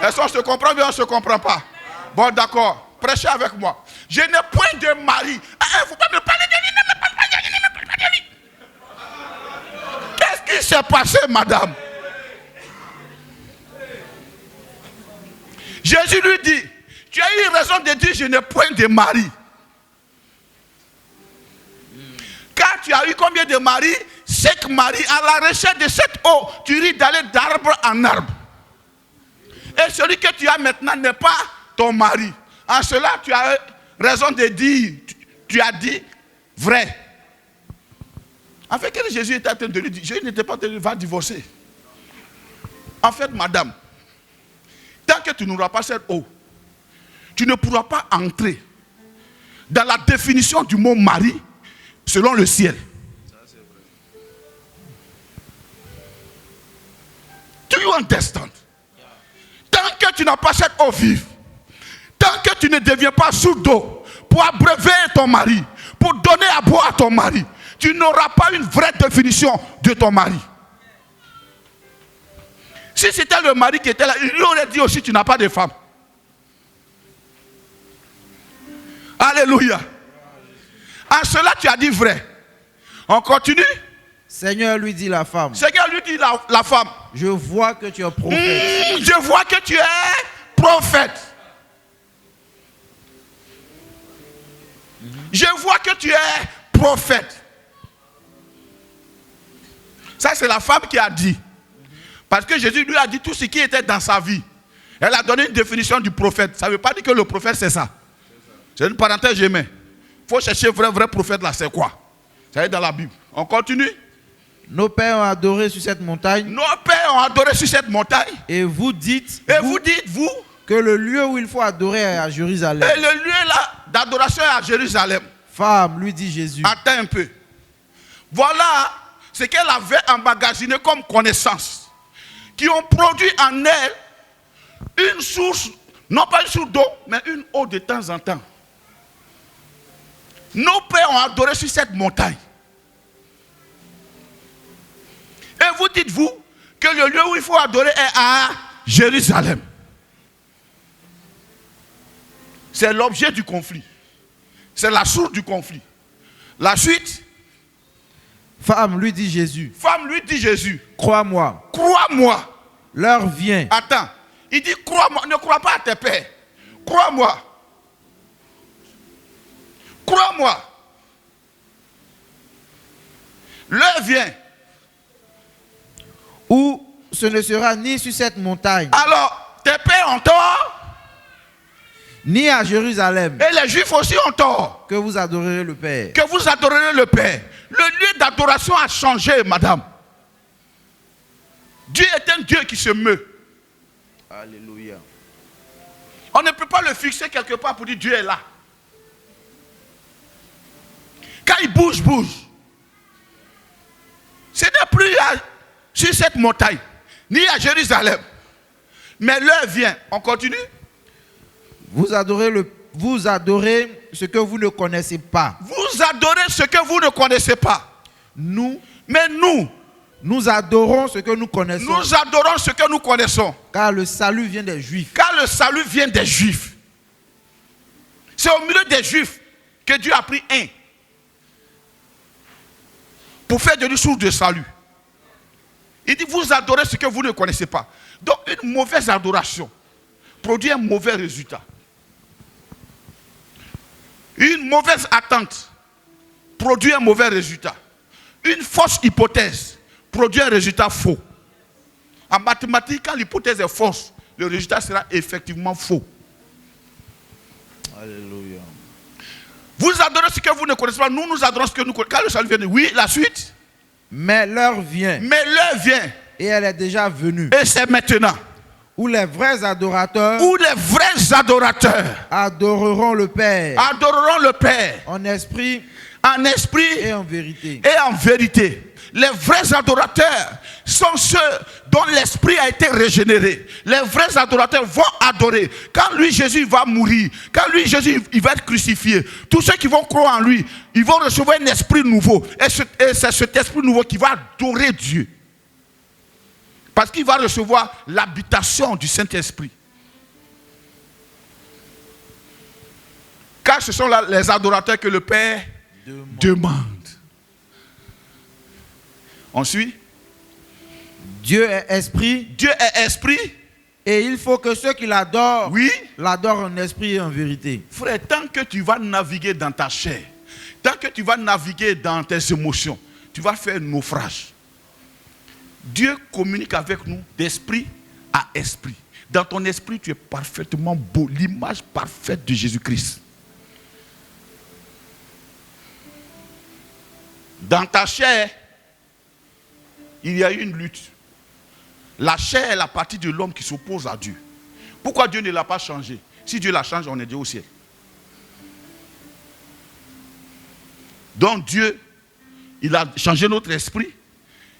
Est-ce qu'on se comprend bien ou on ne se comprend pas? Bon, d'accord. Prêchez avec moi. Je n'ai point de mari. Il ne faut pas me parler de lui. Ne me parle pas de lui. Qu'est-ce qui s'est passé, madame? Jésus lui dit, tu as eu raison de dire, je n'ai point de mari. Car tu as eu combien de maris? 5 maris. À la recherche de cette eau, tu risques d'aller d'arbre en arbre. Et celui que tu as maintenant n'est pas ton mari. En cela, tu as raison de dire, tu as dit vrai. En fait, que Jésus était en train de lui dire, Jésus n'était pas en train de lui dire, va divorcer. En fait, madame, tant que tu n'auras pas cette eau, tu ne pourras pas entrer dans la définition du mot mari selon le ciel. Ça, c'est vrai. Do you understand? Tant que tu n'as pas cette eau vive, tant que tu ne deviens pas sourd d'eau pour abreuver ton mari, pour donner à boire à ton mari, tu n'auras pas une vraie définition de ton mari. Si c'était le mari qui était là, il lui aurait dit aussi, tu n'as pas de femme. Alléluia. En cela, tu as dit vrai. On continue. Seigneur lui dit la femme. Seigneur lui dit la femme. Je vois que tu es prophète. Je vois que tu es prophète. Je vois que tu es prophète. Ça, c'est la femme qui a dit. Parce que Jésus lui a dit tout ce qui était dans sa vie. Elle a donné une définition du prophète. Ça ne veut pas dire que le prophète, c'est ça. C'est une parenthèse, je mets. Il faut chercher vrai prophète là, c'est quoi? Ça est dans la Bible. On continue. Nos pères ont adoré sur cette montagne. Nos pères ont adoré sur cette montagne. Et vous dites. Et vous dites, vous. Que le lieu où il faut adorer est à Jérusalem. Et le lieu là d'adoration est à Jérusalem. Femme, lui dit Jésus. Attends un peu. Voilà ce qu'elle avait emmagasiné comme connaissance. Qui ont produit en elle une source, non pas une source d'eau, mais une eau de temps en temps. Nos pères ont adoré sur cette montagne. Et vous dites-vous que le lieu où il faut adorer est à Jérusalem. C'est l'objet du conflit. C'est la source du conflit. La suite. Femme, lui dit Jésus. Femme, lui dit Jésus. Crois-moi. Crois-moi. L'heure vient. Attends. Il dit crois-moi. Ne crois pas à tes pères. Crois-moi. Crois-moi. L'heure vient. Où ce ne sera ni sur cette montagne. Alors, tes pères ont tort. Ni à Jérusalem. Et les Juifs aussi ont tort. Que vous adorerez le Père. Que vous adorerez le Père. Le lieu d'adoration a changé, madame. Dieu est un Dieu qui se meut. Alléluia. On ne peut pas le fixer quelque part pour dire Dieu est là. Quand il bouge, bouge. Ce n'est plus sur cette montagne, ni à Jérusalem. Mais l'heure vient. On continue. Vous adorez ce que vous ne connaissez pas. Vous adorez ce que vous ne connaissez pas. Mais nous adorons ce que nous connaissons. Nous adorons ce que nous connaissons. Car le salut vient des Juifs. Car le salut vient des Juifs. C'est au milieu des Juifs que Dieu a pris un pour faire de lui source de salut. Il dit, vous adorez ce que vous ne connaissez pas. Donc une mauvaise adoration produit un mauvais résultat. Une mauvaise attente produit un mauvais résultat. Une fausse hypothèse produit un résultat faux. En mathématiques, quand l'hypothèse est fausse, le résultat sera effectivement faux. Alléluia. Vous adorez ce que vous ne connaissez pas, nous adorons ce que nous connaissons. Quand le salut vient, oui, la suite. Mais l'heure vient. Mais l'heure vient. Et elle est déjà venue. Et c'est maintenant. Où les vrais adorateurs. Où les vrais adorateurs. Adoreront le Père. Adoreront le Père. En esprit. En esprit. Et en vérité. Et en vérité. Les vrais adorateurs sont ceux dont l'esprit a été régénéré. Les vrais adorateurs vont adorer. Quand lui, Jésus, va mourir, quand lui, Jésus, il va être crucifié, tous ceux qui vont croire en lui, ils vont recevoir un esprit nouveau. Et c'est cet esprit nouveau qui va adorer Dieu. Parce qu'il va recevoir l'habitation du Saint-Esprit. Car ce sont là les adorateurs que le Père demande. Ensuite, Dieu est esprit. Dieu est esprit. Et il faut que ceux qui l'adorent, oui, l'adorent en esprit et en vérité. Frère, tant que tu vas naviguer dans ta chair, tant que tu vas naviguer dans tes émotions, tu vas faire naufrage. Dieu communique avec nous d'esprit à esprit. Dans ton esprit, tu es parfaitement beau, l'image parfaite de Jésus-Christ. Dans ta chair, il y a une lutte. La chair est la partie de l'homme qui s'oppose à Dieu. Pourquoi Dieu ne l'a pas changé? Si Dieu la change, on est déjà au ciel. Donc Dieu, il a changé notre esprit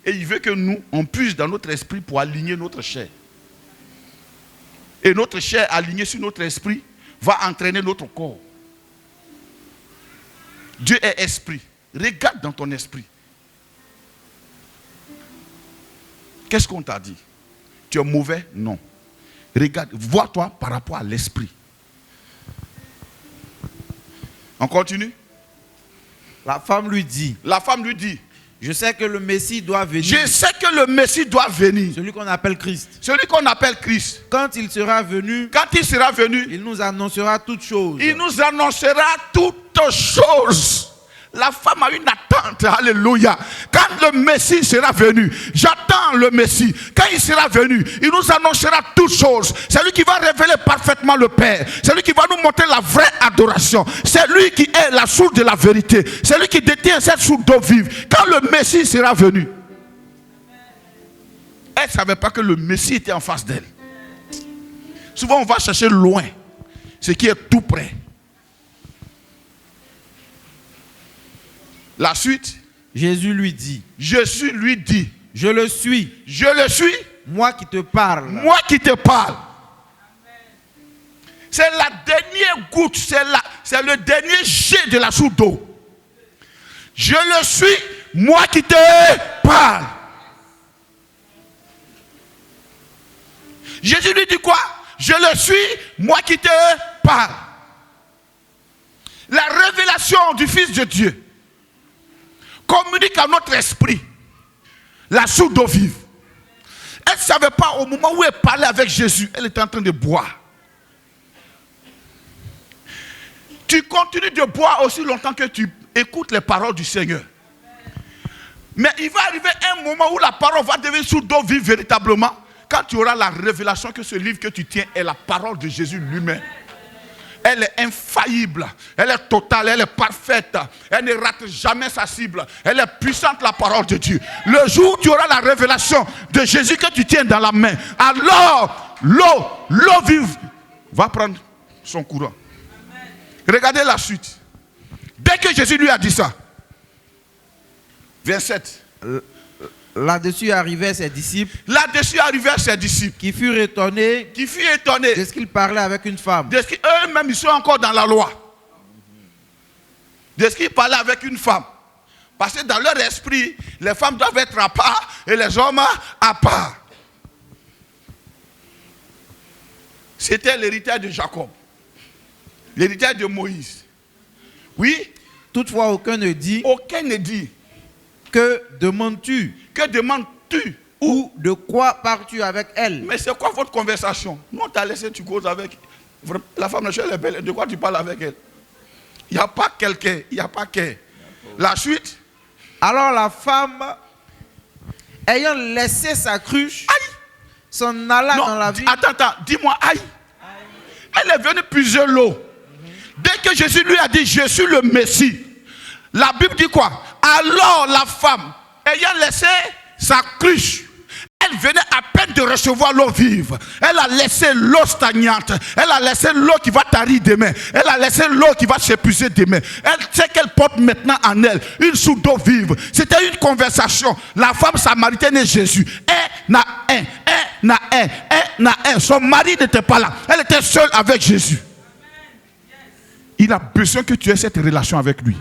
et il veut que nous, on puisse dans notre esprit pour aligner notre chair. Et notre chair alignée sur notre esprit va entraîner notre corps. Dieu est esprit. Regarde dans ton esprit. Qu'est-ce qu'on t'a dit? Tu es mauvais? Non. Regarde, vois-toi par rapport à l'esprit. On continue? La femme lui dit. La femme lui dit. Je sais que le Messie doit venir. Je sais que le Messie doit venir. Celui qu'on appelle Christ. Celui qu'on appelle Christ. Quand il sera venu. Quand il sera venu. Il nous annoncera toutes choses. Il nous annoncera toutes choses. La femme a une attente, alléluia. Quand le Messie sera venu, j'attends le Messie. Quand il sera venu, il nous annoncera toutes choses. C'est lui qui va révéler parfaitement le Père. C'est lui qui va nous montrer la vraie adoration. C'est lui qui est la source de la vérité. C'est lui qui détient cette source d'eau vive. Quand le Messie sera venu, elle ne savait pas que le Messie était en face d'elle. Souvent on va chercher loin ce qui est tout près. La suite, Jésus lui dit. Jésus lui dit. Je le suis. Je le suis. Moi qui te parle. Moi qui te parle. C'est la dernière goutte, c'est le dernier jet de la source d'eau. Je le suis, moi qui te parle. Jésus lui dit quoi? Je le suis, moi qui te parle. La révélation du Fils de Dieu communique à notre esprit la source d'eau vive. Elle ne savait pas au moment où elle parlait avec Jésus, elle était en train de boire. Tu continues de boire aussi longtemps que tu écoutes les paroles du Seigneur. Mais il va arriver un moment où la parole va devenir source d'eau vive véritablement, quand tu auras la révélation que ce livre que tu tiens est la parole de Jésus lui-même. Elle est infaillible, elle est totale, elle est parfaite, elle ne rate jamais sa cible, elle est puissante, la parole de Dieu. Le jour où tu auras la révélation de Jésus que tu tiens dans la main, alors l'eau vive va prendre son courant. Regardez la suite. Dès que Jésus lui a dit ça, verset 7. Là-dessus arrivaient ses disciples. Là-dessus arrivaient ses disciples. Qui furent étonnés. De ce qu'il parlait avec une femme. De ce qu'eux-mêmes, ils sont encore dans la loi. De ce qu'il parlait avec une femme. Parce que dans leur esprit, les femmes doivent être à part et les hommes à part. C'était l'héritage de Jacob. L'héritage de Moïse. Oui. Toutefois, aucun ne dit. Aucun ne dit. Que demandes-tu? Que demandes-tu? Ou de quoi pars-tu avec elle? Mais c'est quoi votre conversation? Non, t'as laissé, tu causes avec la femme de chez elle est belle. De quoi tu parles avec elle? Il n'y a pas quelqu'un, il n'y a pas qu'elle. La suite. Alors la femme, ayant laissé sa cruche, s'en alla dans la ville. Attends, dis-moi aïe. Elle est venue puiser l'eau. Dès que Jésus lui a dit, je suis le Messie, la Bible dit quoi? Alors la femme, ayant laissé sa cruche, elle venait à peine de recevoir l'eau vive. Elle a laissé l'eau stagnante. Elle a laissé l'eau qui va tarir demain. Elle a laissé l'eau qui va s'épuiser demain. Elle sait qu'elle porte maintenant en elle une source d'eau vive. C'était une conversation. La femme samaritaine et Jésus. Un à un. Son mari n'était pas là. Elle était seule avec Jésus. Il a besoin que tu aies cette relation avec lui.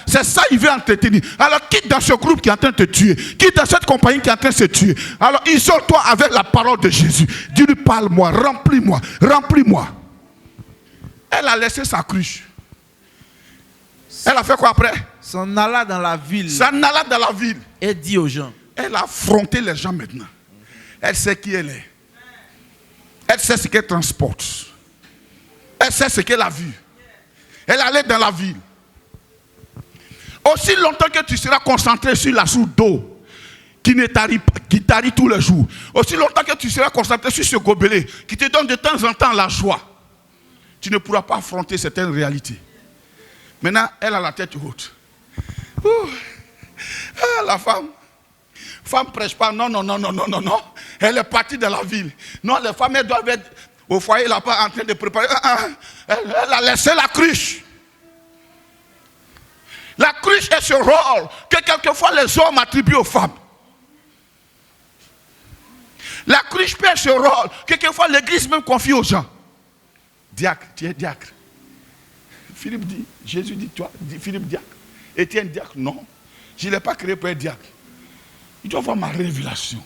C'est ça qu'il veut entretenir. Alors quitte dans ce groupe qui est en train de te tuer. Quitte dans cette compagnie qui est en train de se tuer. Alors isole-toi avec la parole de Jésus. Dis-lui, parle-moi, remplis-moi. Elle Elle a laissé sa cruche. Elle a fait quoi après? S'en alla dans la ville. S'en alla dans la ville. Et dit aux gens. Elle a affronté les gens maintenant. Elle sait qui elle est. Elle sait ce qu'elle transporte. Elle sait ce qu'elle a vu. Elle allait dans la ville. Aussi longtemps que tu seras concentré sur la source d'eau qui tarit tous les jours, aussi longtemps que tu seras concentré sur ce gobelet qui te donne de temps en temps la joie, tu ne pourras pas affronter certaines réalités. Maintenant, elle a la tête haute. Ah, la femme ne prêche pas. Non. Elle est partie de la ville. Non, les femmes, elles doivent être au foyer là-bas en train de préparer. Elle a laissé la cruche. La cruche est ce rôle que quelquefois les hommes attribuent aux femmes. La cruche peut être ce rôle que quelquefois l'église même confie aux gens. Diacre, tu es diacre. Philippe dit, Jésus dit, toi, Philippe diacre. Étienne diacre, non. Je ne l'ai pas créé pour être diacre. Il doit voir ma révélation.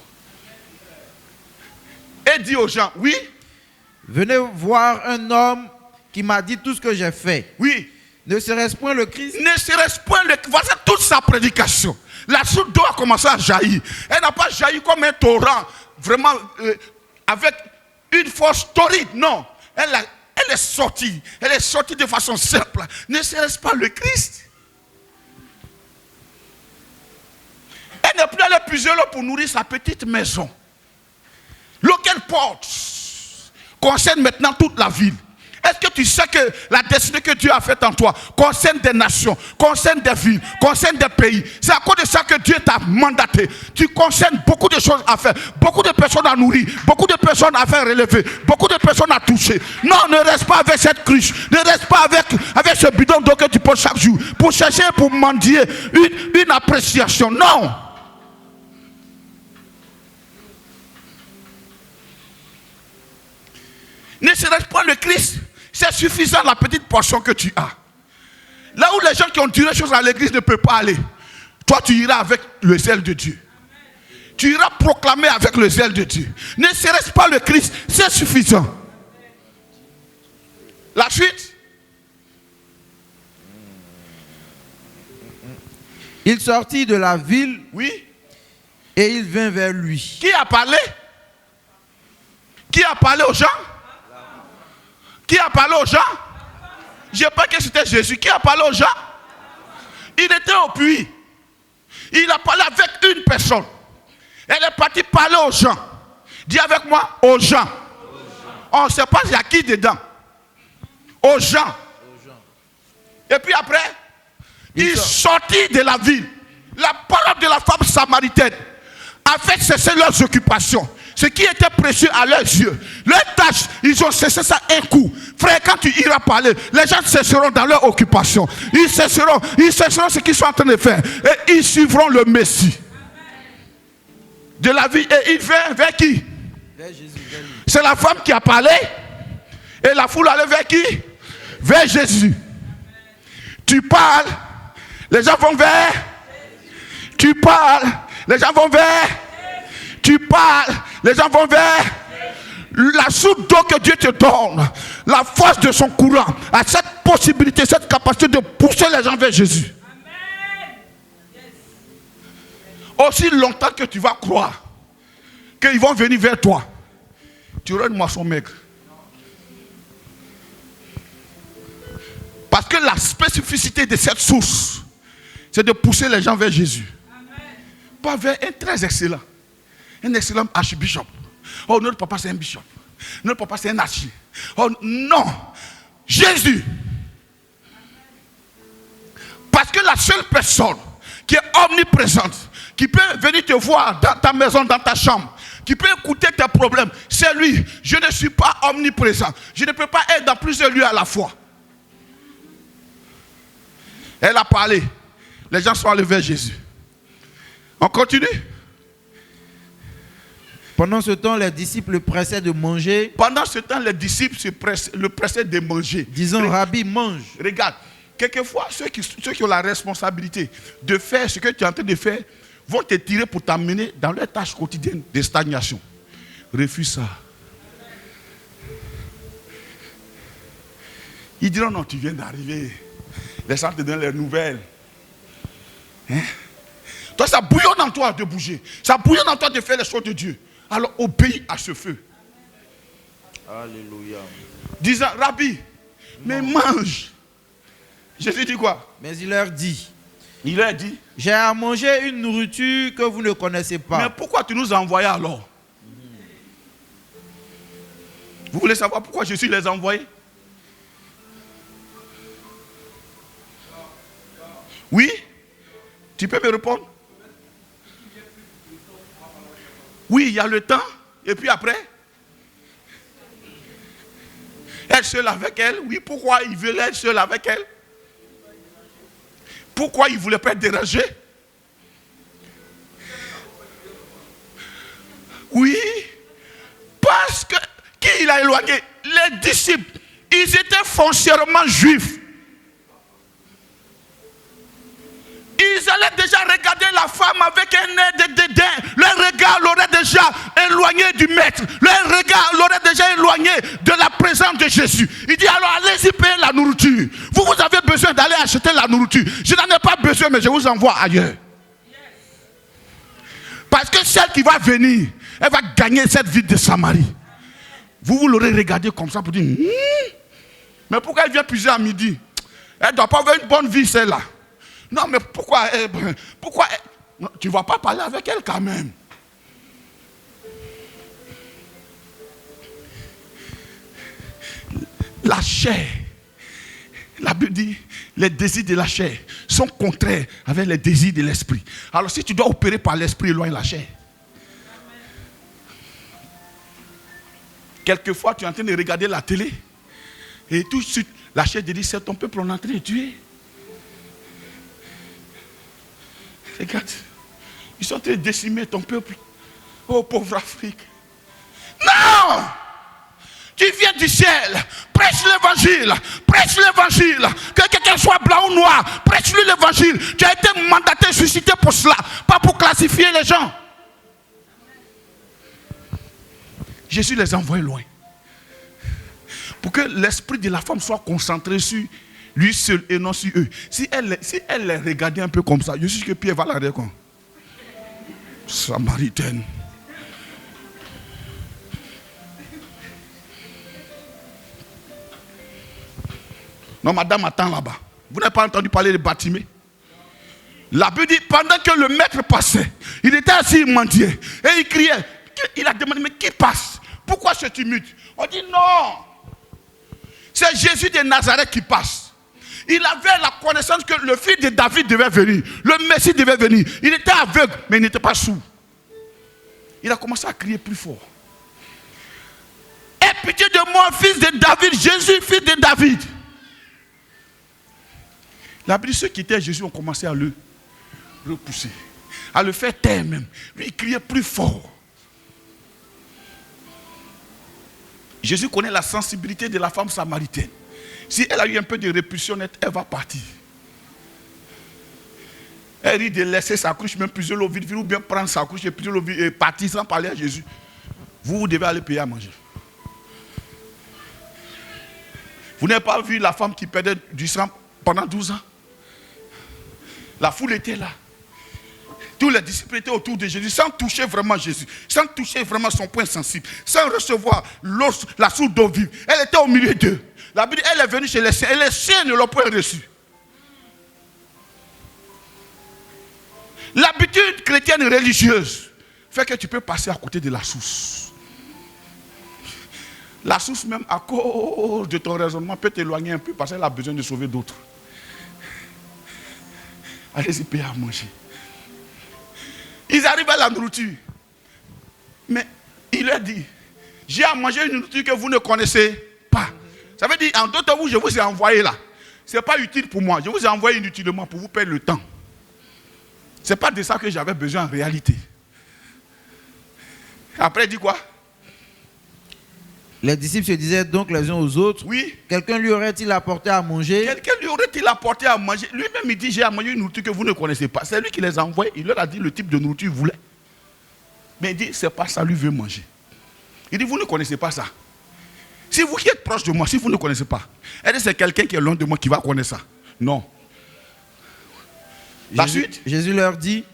Et dit aux gens, oui. Venez voir un homme qui m'a dit tout ce que j'ai fait. Oui. Ne serait-ce point le Christ? Ne serait-ce point le Christ? Voici toute sa prédication. La source d'eau a commencé à jaillir. Elle n'a pas jailli comme un torrent, vraiment avec une force torride. Non. Elle est sortie. Elle est sortie de façon simple. Ne serait-ce pas le Christ? Elle n'est plus allée puiser l'eau pour nourrir sa petite maison. L'eau qu'elle porte concerne maintenant toute la ville. Est-ce que tu sais que la destinée que Dieu a faite en toi concerne des nations, concerne des villes, concerne des pays? C'est à cause de ça que Dieu t'a mandaté. Tu concernes beaucoup de choses à faire, beaucoup de personnes à nourrir, beaucoup de personnes à faire relever, beaucoup de personnes à toucher. Non, ne reste pas avec cette cruche, ne reste pas avec ce bidon d'eau que tu portes chaque jour pour chercher, pour mendier une appréciation. Non. Ne serait-ce pas le Christ? C'est suffisant la petite portion que tu as. Là où les gens qui ont duré les choses à l'église ne peuvent pas aller, toi tu iras avec le zèle de Dieu. Tu iras proclamer avec le zèle de Dieu. Ne serait-ce pas le Christ? C'est suffisant. La suite. Il sortit de la ville. Oui. Et il vint vers lui. Qui a parlé? Qui a parlé aux gens? Qui a parlé aux gens? Je ne sais pas que c'était Jésus. Qui a parlé aux gens? Il était au puits. Il a parlé avec une personne. Elle est partie parler aux gens. Dis avec moi, aux gens. On ne sait pas il y a qui dedans. Aux gens. Et puis après, il sortit de la ville. La parole de la femme samaritaine a fait cesser leurs occupations. Ce qui était précieux à leurs yeux. Leurs tâches, ils ont cessé ça un coup. Frère, quand tu iras parler, les gens cesseront dans leur occupation. Ils cesseront ce qu'ils sont en train de faire. Et ils suivront le Messie. De la vie. Et il vient vers qui? Vers Jésus. C'est la femme qui a parlé. Et la foule allait vers qui? Vers Jésus. Tu parles, les gens vont vers. Tu parles, les gens vont vers. Tu parles, les gens vont vers. La source d'eau que Dieu te donne, la force de son courant, a cette possibilité, cette capacité de pousser les gens vers Jésus. Amen. Yes. Aussi longtemps que tu vas croire qu'ils vont venir vers toi, tu auras une moisson maigre. Parce que la spécificité de cette source, c'est de pousser les gens vers Jésus. Amen. Pas vers un très excellent. Un excellent archbishop. Oh, notre papa c'est un bishop. Notre papa c'est un archi. Oh non. Jésus. Parce que la seule personne qui est omniprésente, qui peut venir te voir dans ta maison, dans ta chambre, qui peut écouter tes problèmes, c'est lui. Je ne suis pas omniprésent. Je ne peux pas être dans plusieurs lieux à la fois. Elle a parlé. Les gens sont allés vers Jésus. On continue. Pendant ce temps, les disciples le pressaient de manger. Pendant ce temps, les disciples le pressaient de manger. Disant, Rabbi, mange. Regarde, quelquefois, ceux qui ont la responsabilité de faire ce que tu es en train de faire, vont te tirer pour t'amener dans leur tâche quotidienne de stagnation. Refuse ça. Ils diront non, tu viens d'arriver. Les gens te donnent les nouvelles. Hein? Toi, ça bouillonne en toi de bouger. Ça bouillonne en toi de faire les choses de Dieu. Alors obéis à ce feu. Alléluia. Disant, Rabbi, mais mange. Jésus dit quoi? Mais il leur dit. Il leur dit. J'ai à manger une nourriture que vous ne connaissez pas. Mais pourquoi tu nous as envoyés alors? Vous voulez savoir pourquoi Jésus les a envoyés? Oui? Tu peux me répondre? Oui, il y a le temps. Et puis après? Être seule avec elle? Oui, pourquoi il veut être seul avec elle? Pourquoi il ne voulait pas être dérangé? Oui, parce que qui il a éloigné? Les disciples, ils étaient foncièrement juifs. Ils allaient déjà regarder la femme avec un air de dédain. Leur regard l'aurait déjà éloigné du maître. Leur regard l'aurait déjà éloigné de la présence de Jésus. Il dit alors allez-y payer la nourriture. Vous avez besoin d'aller acheter la nourriture. Je n'en ai pas besoin, mais je vous envoie ailleurs. Parce que celle qui va venir, elle va gagner cette ville de Samarie. Vous l'aurez regardé comme ça pour dire mais pourquoi elle vient puiser à midi? Elle ne doit pas avoir une bonne vie celle-là. Non, mais pourquoi non, tu ne vas pas parler avec elle quand même. La chair, la Bible dit, les désirs de la chair sont contraires avec les désirs de l'esprit. Alors si tu dois opérer par l'esprit, éloigne la chair. Quelquefois, tu es en train de regarder la télé et tout de suite, la chair te dit, c'est ton peuple, on est en train de tuer. Regarde, ils sont en train de décimer ton peuple. Oh pauvre Afrique. Non! Tu viens du ciel, prêche l'évangile, que quelqu'un soit blanc ou noir, prêche-lui l'évangile. Tu as été mandaté, suscité pour cela, pas pour classifier les gens. Jésus les a envoyés loin. Pour que l'esprit de la femme soit concentré sur lui seul et non sur eux. Si elle les regardait un peu comme ça, je suis sûr que Pierre va la regarder comme Samaritaine. Non, madame attend là-bas. Vous n'avez pas entendu parler de Bartimée? La Bible dit, pendant que le maître passait, il était assis, il mendiait. Et il criait. Il a demandé, mais qui passe? Pourquoi ce tumulte? On dit non. C'est Jésus de Nazareth qui passe. Il avait la connaissance que le fils de David devait venir. Le Messie devait venir. Il était aveugle, mais il n'était pas sourd. Il a commencé à crier plus fort. Aie pitié de moi, fils de David. Jésus, fils de David. La Bible dit, ceux qui étaient Jésus ont commencé à le repousser. À le faire taire même. Lui, il criait plus fort. Jésus connaît la sensibilité de la femme samaritaine. Si elle a eu un peu de répulsion, elle va partir. Elle rit de laisser sa couche, même plusieurs l'eau vide, ou bien prendre sa couche et plusieurs l'eau vide et partir sans parler à Jésus. Vous devez aller payer à manger. Vous n'avez pas vu la femme qui perdait du sang pendant 12 ans? La foule était là. Tous les disciples étaient autour de Jésus, sans toucher vraiment Jésus, sans toucher vraiment son point sensible, sans recevoir la source d'eau vive. Elle était au milieu d'eux. La Bible dit, elle est venue chez les siens, et les siens ne l'ont pas reçue. L'habitude chrétienne religieuse fait que tu peux passer à côté de la source. La source même, à cause de ton raisonnement, peut t'éloigner un peu parce qu'elle a besoin de sauver d'autres. Allez-y payer à manger. Ils arrivent à la nourriture. Mais il leur dit, j'ai à manger une nourriture que vous ne connaissez pas. Ça veut dire, en d'autres mots, je vous ai envoyé là. Ce n'est pas utile pour moi. Je vous ai envoyé inutilement pour vous perdre le temps. Ce n'est pas de ça que j'avais besoin en réalité. Après, il dit quoi? Les disciples se disaient donc les uns aux autres, oui. Quelqu'un lui aurait-il apporté à manger? Quelqu'un lui aurait-il apporté à manger? Lui-même, il dit, j'ai à manger une nourriture que vous ne connaissez pas. C'est lui qui les a envoyés. Il leur a dit le type de nourriture qu'il voulait. Mais il dit, c'est pas ça, lui veut manger. Il dit, vous ne connaissez pas ça. Si vous qui êtes proche de moi, si vous ne connaissez pas, est-ce que c'est quelqu'un qui est loin de moi qui va connaître ça? Non. La suite, Jésus leur dit,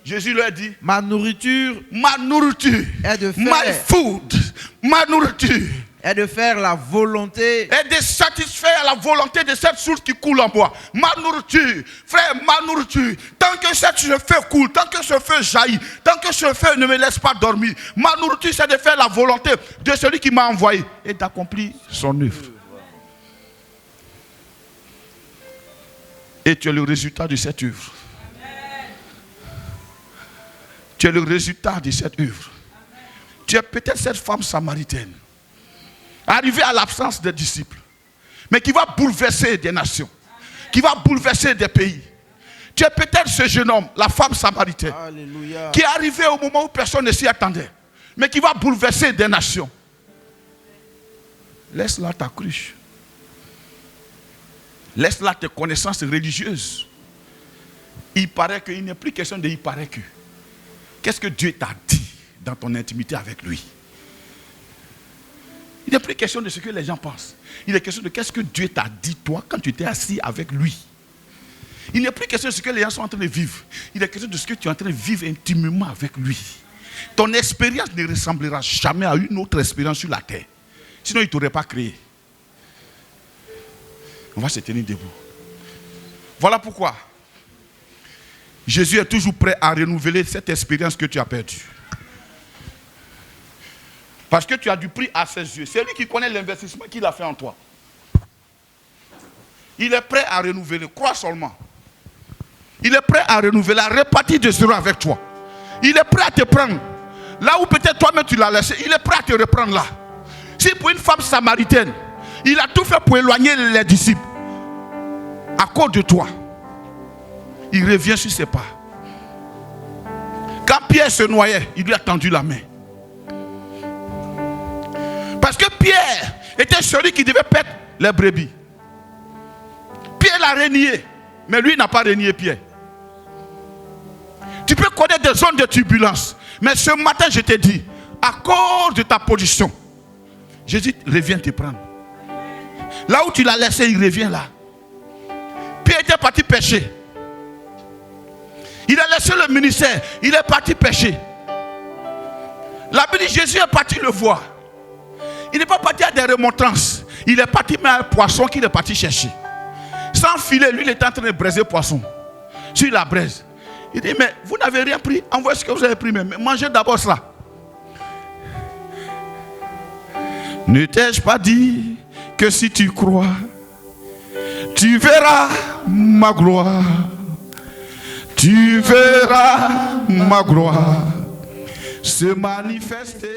ma nourriture est de faire, my food, ma nourriture est de faire la volonté, et de satisfaire la volonté de cette source qui coule en moi. Ma nourriture, frère, ma nourriture, tant que ce feu coule, tant que ce feu jaillit, tant que ce feu ne me laisse pas dormir, ma nourriture c'est de faire la volonté de celui qui m'a envoyé et d'accomplir son œuvre. Et tu es le résultat de cette œuvre. Tu es le résultat de cette œuvre. Tu es peut-être cette femme samaritaine, arrivée à l'absence des disciples, mais qui va bouleverser des nations, qui va bouleverser des pays. Tu es peut-être ce jeune homme, la femme samaritaine, Alléluia, qui est arrivé au moment où personne ne s'y attendait, mais qui va bouleverser des nations. Laisse là ta cruche. Laisse là tes connaissances religieuses. Il paraît qu'il n'est plus question de il paraît que. Qu'est-ce que Dieu t'a dit dans ton intimité avec lui? Il n'est plus question de ce que les gens pensent. Il est question de qu'est-ce que Dieu t'a dit toi quand tu étais assis avec lui. Il n'est plus question de ce que les gens sont en train de vivre. Il est question de ce que tu es en train de vivre intimement avec lui. Ton expérience ne ressemblera jamais à une autre expérience sur la terre. Sinon il ne t'aurait pas créé. On va se tenir debout. Voilà pourquoi Jésus est toujours prêt à renouveler cette expérience que tu as perdue. Parce que tu as du prix à ses yeux. C'est lui qui connaît l'investissement qu'il a fait en toi. Il est prêt à renouveler. Crois seulement. Il est prêt à renouveler, à repartir de zéro avec toi. Il est prêt à te prendre. Là où peut-être toi-même tu l'as laissé, il est prêt à te reprendre là. Si pour une femme samaritaine, il a tout fait pour éloigner les disciples, à cause de toi, il revient sur ses pas. Quand Pierre se noyait, il lui a tendu la main. Parce que Pierre était celui qui devait perdre les brebis. Pierre l'a renié, mais lui n'a pas renié Pierre. Tu peux connaître des zones de turbulence, mais ce matin je te dis, à cause de ta position, Jésus revient te prendre. Là où tu l'as laissé, il revient là. Pierre était parti pêcher. Il a laissé le ministère, il est parti pêcher. La Bible dit Jésus est parti le voir. Il n'est pas parti à des remontrances. Il est parti mais à un poisson qu'il est parti chercher. Sans filet, lui il est en train de braiser poisson sur la braise. Il dit mais vous n'avez rien pris, envoyez ce que vous avez pris, mais mangez d'abord cela. Ne t'ai-je pas dit que si tu crois, tu verras ma gloire. Tu verras ma gloire se manifester.